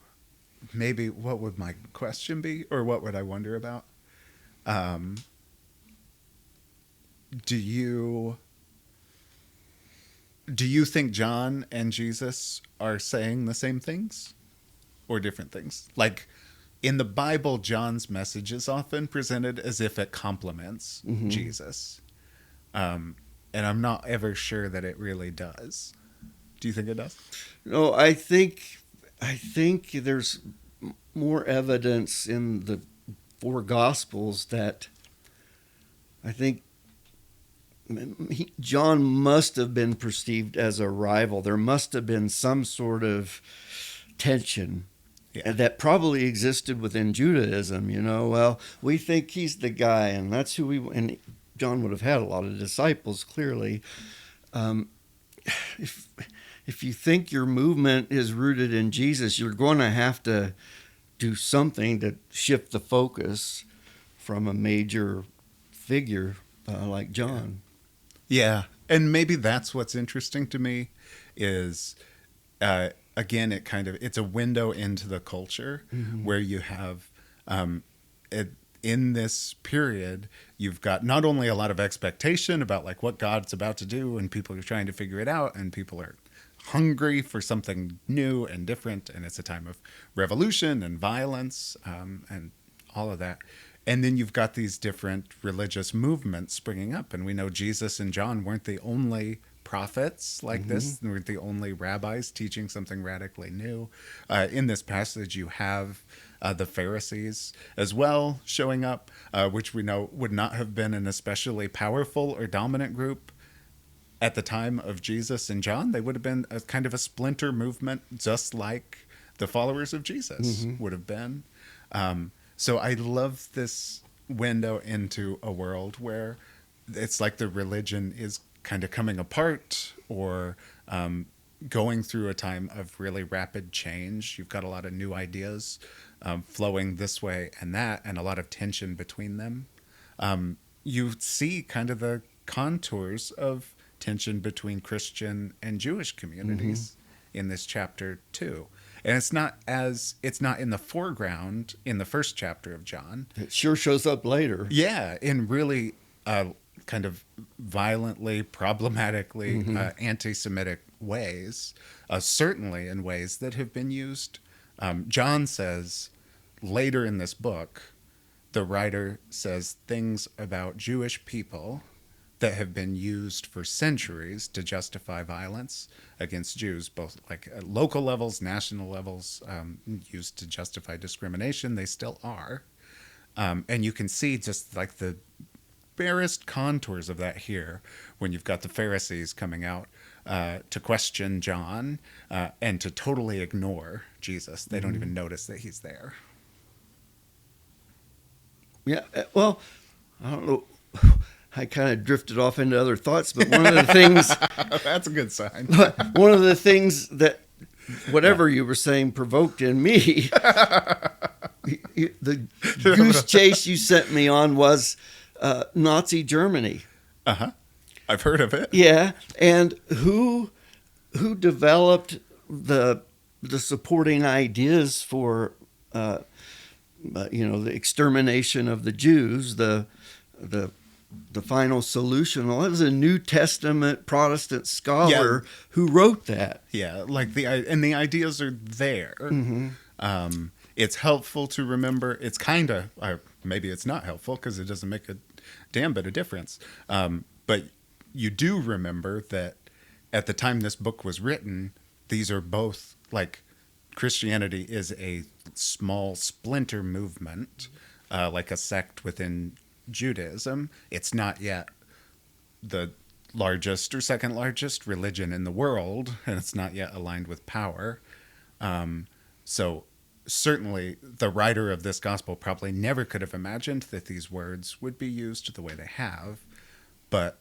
maybe what would my question be, or what would I wonder about? Do you think John and Jesus are saying the same things or different things? Like in the Bible, John's message is often presented as if it complements Jesus. And I'm not ever sure that it really does. Do you think it does? No, I think there's more evidence in the four Gospels that I think John must have been perceived as a rival. There must have been some sort of tension that probably existed within Judaism. Well, we think he's the guy, and that's who and John would have had a lot of disciples, clearly. If you think your movement is rooted in Jesus, you're going to have to do something to shift the focus from a major figure like John. Yeah. And maybe that's what's interesting to me is, again, it's a window into the culture where you have, in this period, you've got not only a lot of expectation about like what God's about to do, and people are trying to figure it out, and people are hungry for something new and different, and it's a time of revolution and violence, and all of that. And then you've got these different religious movements springing up, and we know Jesus and John weren't the only prophets like this, and weren't the only rabbis teaching something radically new. In this passage, you have the Pharisees as well showing up, which we know would not have been an especially powerful or dominant group at the time of Jesus and John. They would have been a kind of a splinter movement, just like the followers of Jesus would have been. So I love this window into a world where it's like the religion is kind of coming apart, or going through a time of really rapid change. You've got a lot of new ideas flowing this way and that, and a lot of tension between them. You see kind of the contours of tension between Christian and Jewish communities in this chapter too. And it's not in the foreground in the first chapter of John. It sure shows up later. Yeah, in really kind of violently, problematically anti-Semitic ways, certainly in ways that have been used. John says later in this book, the writer says things about Jewish people that have been used for centuries to justify violence against Jews, both like at local levels, national levels, used to justify discrimination. They still are. And you can see just like the barest contours of that here when you've got the Pharisees coming out to question John and to totally ignore Jesus. They don't even notice that he's there. Yeah, well, I don't know. I kind of drifted off into other thoughts, but one of the things... That's a good sign. One of the things that whatever you were saying provoked in me the goose chase you sent me on was Nazi Germany. I've heard of it. Yeah, and who developed the supporting ideas for the extermination of the Jews, the final solution? Well, it was a New Testament Protestant scholar who wrote that. Yeah, like the ideas are there. It's helpful to remember. It's kind of maybe it's not helpful because it doesn't make a damn bit of difference. But you do remember that at the time this book was written, these are both like Christianity is a small splinter movement, like a sect within Judaism. It's not yet the largest or second largest religion in the world, and it's not yet aligned with power. So certainly the writer of this gospel probably never could have imagined that these words would be used the way they have, but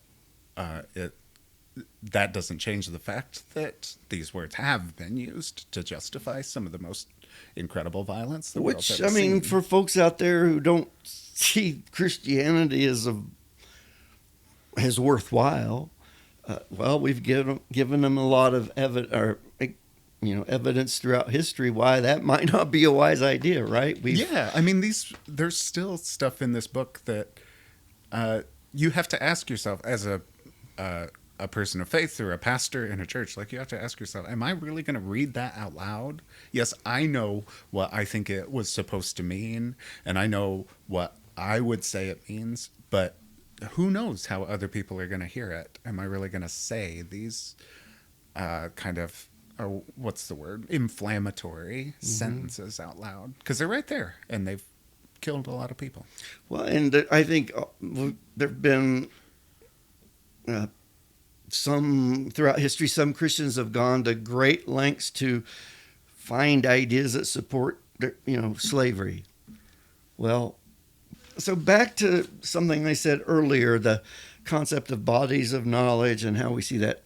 that doesn't change the fact that these words have been used to justify some of the most incredible violence the world's ever seen. For folks out there who don't see Christianity as worthwhile, well, we've given them a lot of evidence throughout history why that might not be a wise idea, right? I mean, there's still stuff in this book that you have to ask yourself as a person of faith or a pastor in a church. Like, you have to ask yourself, am I really going to read that out loud? Yes, I know what I think it was supposed to mean, and I know what I would say it means, but who knows how other people are going to hear it? Am I really going to say these kind of, what's the word, inflammatory sentences out loud? Because they're right there, and they've killed a lot of people. Well, and I think there have been throughout history, some Christians have gone to great lengths to find ideas that support, slavery. Well, so back to something I said earlier, the concept of bodies of knowledge and how we see that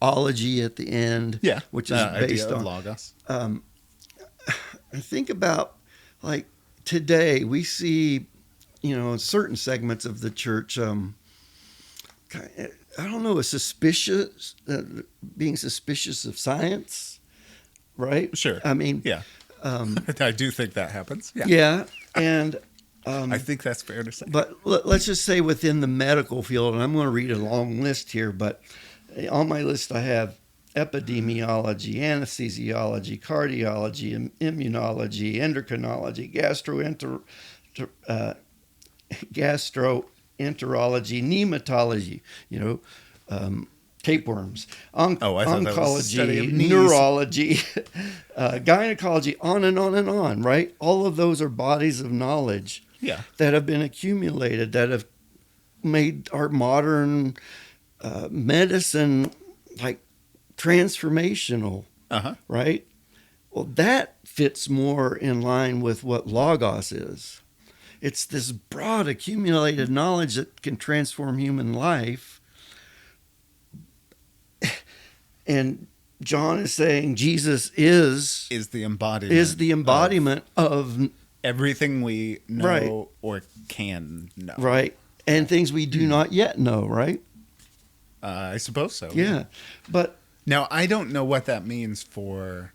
ology at the end, which is based on logos. I think about, like, today we see, certain segments of the church, I don't know, being suspicious of science, right? Sure. I mean, I do think that happens. Yeah, and I think that's fair to say. But let's just say within the medical field, and I'm going to read a long list here, but on my list I have epidemiology, anesthesiology, cardiology, immunology, endocrinology, gastroenterology, nematology, tapeworms, oncology, neurology, gynecology, on and on and on, right? All of those are bodies of knowledge that have been accumulated, that have made our modern medicine like transformational, right? Well, that fits more in line with what Logos is. It's this broad accumulated knowledge that can transform human life. And John is saying Jesus is the embodiment of everything we know or can know. Right. And things we do not yet know, right? I suppose so. Yeah. But now I don't know what that means for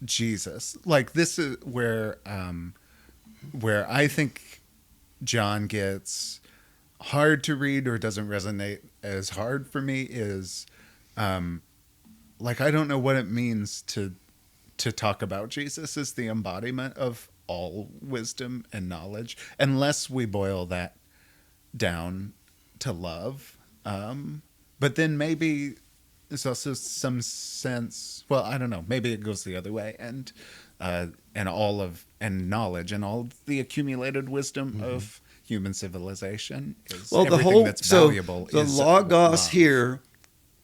Jesus. Like, this is where I think John gets hard to read or doesn't resonate as hard for me is, like, I don't know what it means to talk about Jesus as the embodiment of all wisdom and knowledge, unless we boil that down to love. But then maybe there's also some sense, well, I don't know, maybe it goes the other way, and knowledge and all the accumulated wisdom of human civilization is everything that's valuable. The Logos love. Here,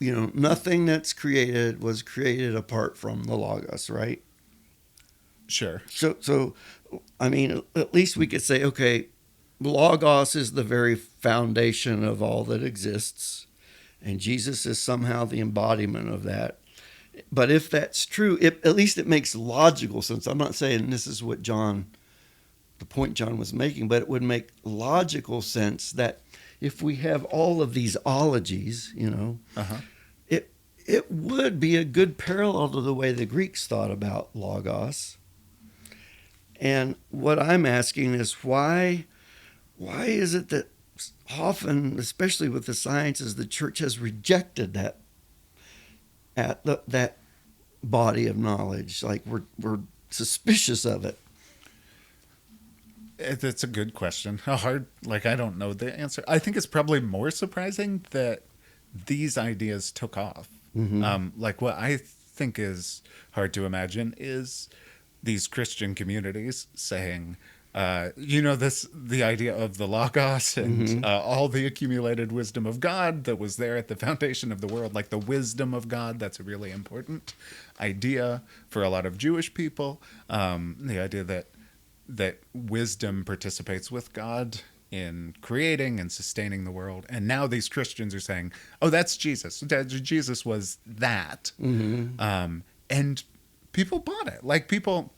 nothing that's created was created apart from the Logos, right? Sure. So I mean, at least we could say, okay, Logos is the very foundation of all that exists, and Jesus is somehow the embodiment of that. But if that's true, at least it makes logical sense. I'm not saying this is what John the point John was making, but it would make logical sense that if we have all of these ologies, it would be a good parallel to the way the Greeks thought about logos. And what I'm asking is why is it that often, especially with the sciences, the church has rejected that body of knowledge? Like we're suspicious of it. It's a good question. How hard? Like, I don't know the answer. I think it's probably more surprising that these ideas took off. Like, what I think is hard to imagine is these Christian communities saying, the idea of the Logos and all the accumulated wisdom of God that was there at the foundation of the world, like the wisdom of God, that's a really important idea for a lot of Jewish people. The idea that wisdom participates with God in creating and sustaining the world. And now these Christians are saying, oh, that's Jesus. Jesus was that. And people bought it. Like, people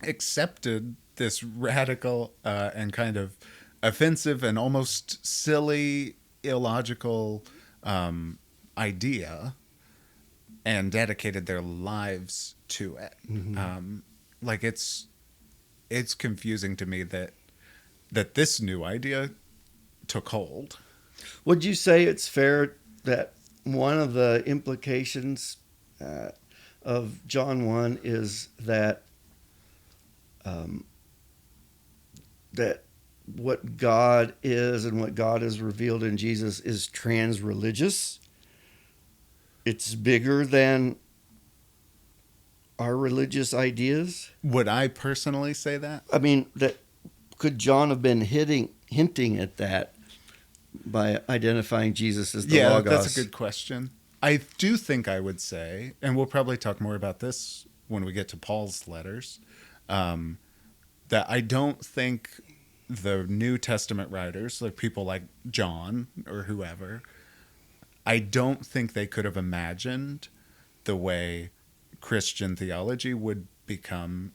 accepted this radical and kind of offensive and almost silly, illogical idea and dedicated their lives to it. Like, it's confusing to me that this new idea took hold. Would you say it's fair that one of the implications of John 1 is that that what God is and what God has revealed in Jesus is trans-religious? It's bigger than our religious ideas? Would I personally say that? I mean, could John have been hinting at that by identifying Jesus as the Logos? Yeah, that's a good question. I do think I would say, and we'll probably talk more about this when we get to Paul's letters, that I don't think the New Testament writers, like people like John or whoever, I don't think they could have imagined the way Christian theology would become.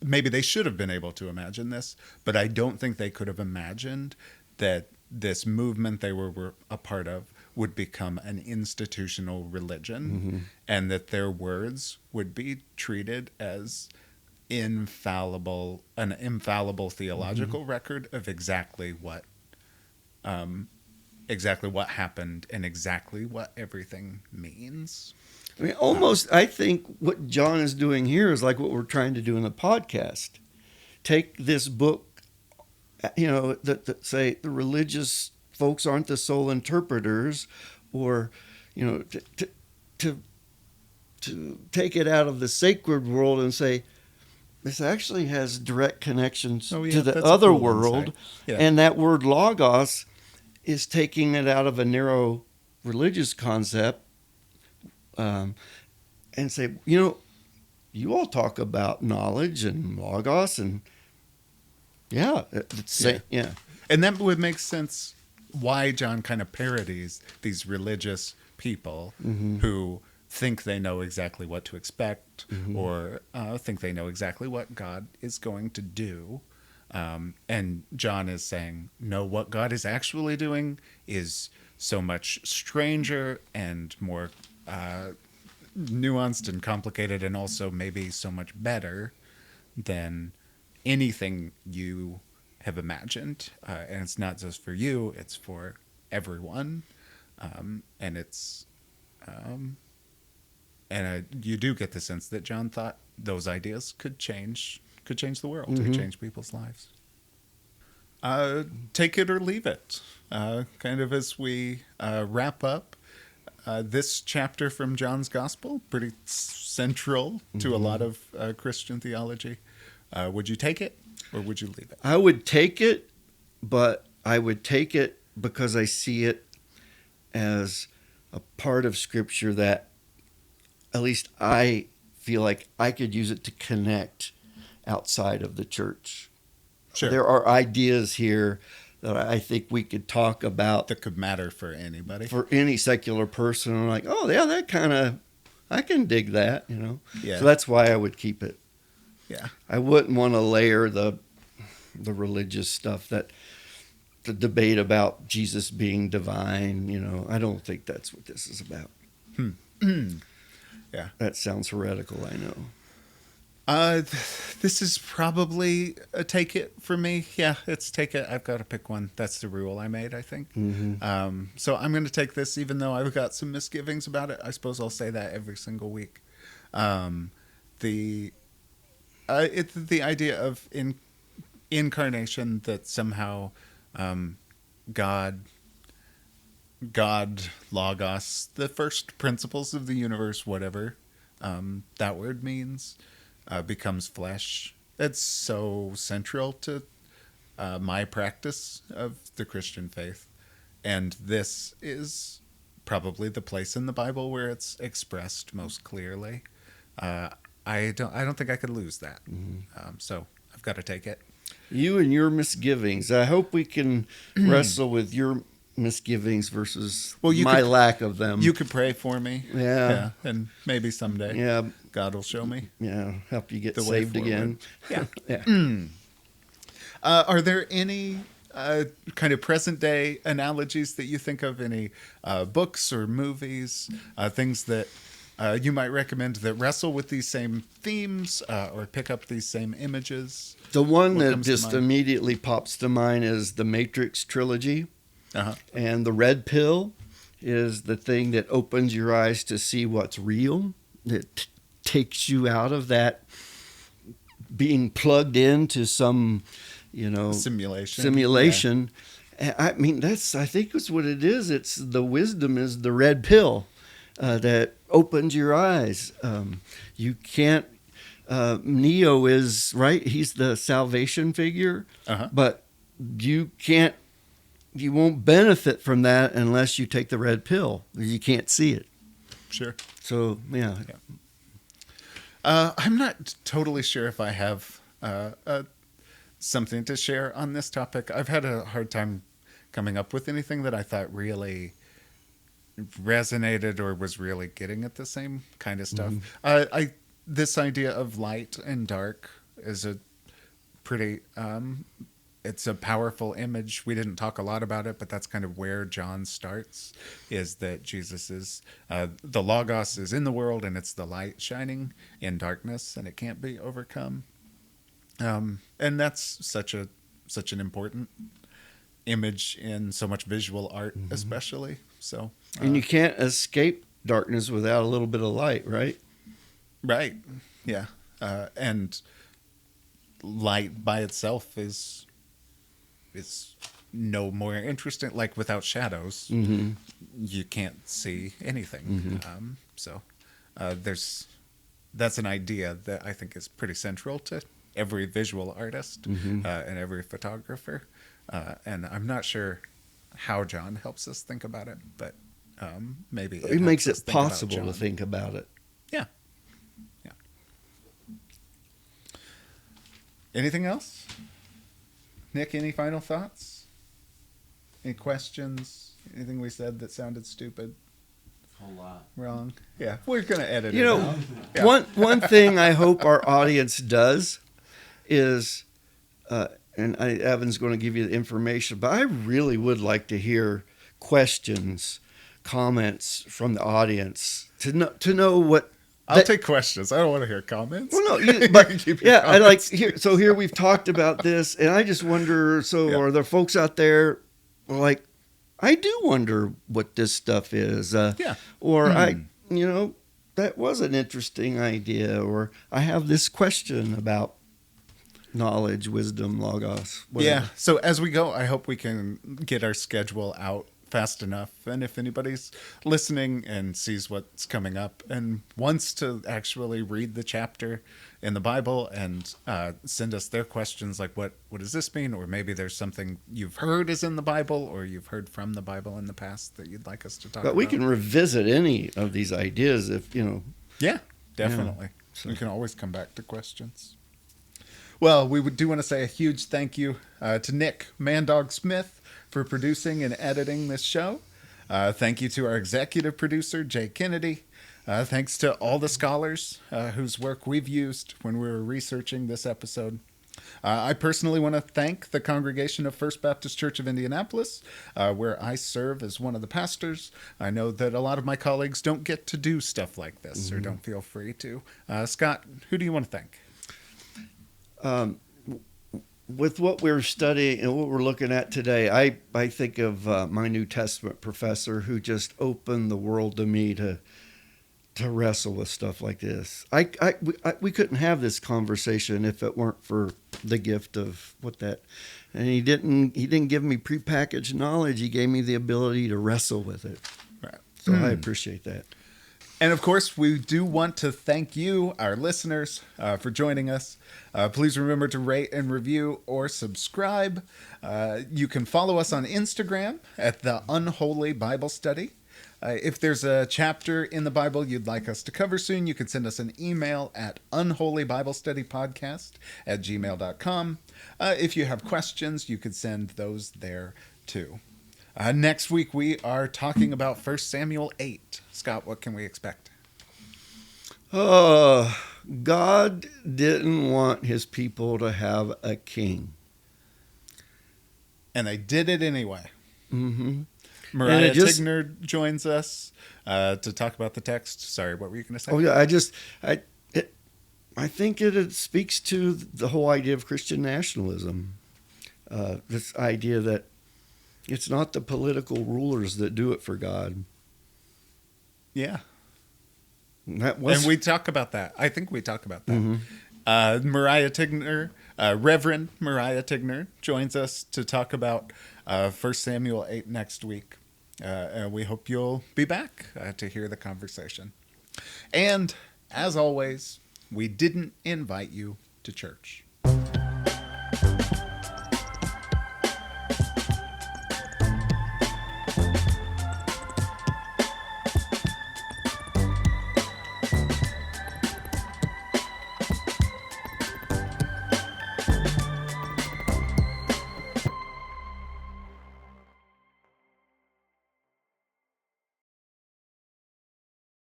Maybe they should have been able to imagine this, but I don't think they could have imagined that this movement they were a part of would become an institutional religion, and that their words would be treated as an infallible theological record of exactly what happened and exactly what everything means. I mean, almost, I think what John is doing here is like what we're trying to do in the podcast. Take this book, that say the religious folks aren't the sole interpreters, or, to take it out of the sacred world and say, this actually has direct connections to the other world. Yeah. And that word logos is taking it out of a narrow religious concept, and say, you all talk about knowledge and logos, and yeah. And that would make sense why John kind of parodies these religious people who think they know exactly what to expect, or think they know exactly what God is going to do. And John is saying, no, what God is actually doing is so much stranger and more nuanced and complicated, and also maybe so much better than anything you have imagined. And it's not just for you, it's for everyone. And it's you do get the sense that John thought those ideas could change the world, could change people's lives. Take it or leave it. Kind of as we wrap up this chapter from John's Gospel, pretty central to a lot of Christian theology. Would you take it or would you leave it? I would take it, but I would take it because I see it as a part of Scripture that at least I feel like I could use it to connect outside of the church. Sure. There are ideas here that I think we could talk about that could matter for anybody, for any secular person. I'm like, oh yeah, that kind of, I can dig that, Yeah. So that's why I would keep it. Yeah. I wouldn't want to layer the religious stuff, that the debate about Jesus being divine. I don't think that's what this is about. Yeah. That sounds heretical, I know. This is probably a take it for me. Yeah, it's take it. I've got to pick one. That's the rule I made, I think. So I'm going to take this, even though I've got some misgivings about it. I suppose I'll say that every single week. It's the idea of incarnation, that somehow God, Logos, the first principles of the universe, whatever that word means, becomes flesh. It's so central to my practice of the Christian faith, and this is probably the place in the Bible where it's expressed most clearly. I don't think I could lose that. So I've got to take it. You and your misgivings. I hope we can wrestle with your misgivings versus my lack of them. You could pray for me. Yeah. And maybe someday God will show me. Yeah, help you get the way saved again. Yeah. Yeah. Are there any kind of present day analogies that you think of? Any books or movies, things that you might recommend that wrestle with these same themes or pick up these same images? The one that just immediately pops to mind is the Matrix trilogy. And the red pill is the thing that opens your eyes to see what's real. It takes you out of that being plugged into some, simulation. Yeah. I mean, I think it's what it is. It's the wisdom is the red pill that opens your eyes. You can't. Neo is right. He's the salvation figure, but you can't. You won't benefit from that unless you take the red pill. You can't see it. Sure. So, yeah. I'm not totally sure if I have something to share on this topic. I've had a hard time coming up with anything that I thought really resonated or was really getting at the same kind of stuff. This idea of light and dark is a pretty... it's a powerful image. We didn't talk a lot about it, but that's kind of where John starts, is that Jesus is, the Logos is in the world, and it's the light shining in darkness, and it can't be overcome. And that's such an important image in so much visual art, especially. So, and you can't escape darkness without a little bit of light, right? Right. Yeah. And light by itself is no more interesting. Like without shadows, you can't see anything. So that's an idea that I think is pretty central to every visual artist and every photographer. And I'm not sure how John helps us think about it, but maybe it makes it possible to think about it. Yeah. Yeah. Anything else? Nick, any final thoughts? Any questions? Anything we said that sounded stupid? A whole lot. Wrong? Yeah, we're going to edit it out. Yeah. One thing I hope our audience does is, Evan's going to give you the information, but I really would like to hear questions, comments from the audience to know what. I'll take questions. I don't want to hear comments. Well, no, but yeah, I like here. So here we've talked about this, and I just wonder. So are there folks out there like, I do wonder what this stuff is? Or that was an interesting idea, or I have this question about knowledge, wisdom, logos. Whatever. Yeah. So as we go, I hope we can get our schedule out fast enough, and if anybody's listening and sees what's coming up and wants to actually read the chapter in the Bible and send us their questions, like what does this mean, or maybe there's something you've heard is in the Bible or you've heard from the Bible in the past that you'd like us to talk about. But we can revisit any of these ideas if Yeah, definitely. Yeah, so. We can always come back to questions. Well, we do want to say a huge thank you to Nick Mandog Smith for producing and editing this show. Thank you to our executive producer, Jay Kennedy. Thanks to all the scholars whose work we've used when we were researching this episode. I personally want to thank the congregation of First Baptist Church of Indianapolis, where I serve as one of the pastors. I know that a lot of my colleagues don't get to do stuff like this or don't feel free to. Scott, who do you want to thank? With what we're studying and what we're looking at today, I think of my New Testament professor who just opened the world to me to wrestle with stuff like this. We couldn't have this conversation if it weren't for the gift of what that. And he didn't give me prepackaged knowledge. He gave me the ability to wrestle with it. Right. So I appreciate that. And of course, we do want to thank you, our listeners, for joining us. Please remember to rate and review or subscribe. You can follow us on Instagram at the unHoly Bible Study. If there's a chapter in the Bible you'd like us to cover soon, you can send us an email at unholybiblestudypodcast@gmail.com. If you have questions, you could send those there too. Next week, we are talking about 1 Samuel 8. Scott, what can we expect? God didn't want his people to have a king. And they did it anyway. Mm-hmm. Mariah Tigner joins us to talk about the text. Sorry, what were you going to say? Oh, yeah, I think it speaks to the whole idea of Christian nationalism. This idea that it's not the political rulers that do it for God. Yeah. And we talk about that. I think we talk about that. Mm-hmm. Mariah Tigner, Reverend Mariah Tigner, joins us to talk about 1 Samuel 8 next week. And we hope you'll be back to hear the conversation. And as always, we didn't invite you to church.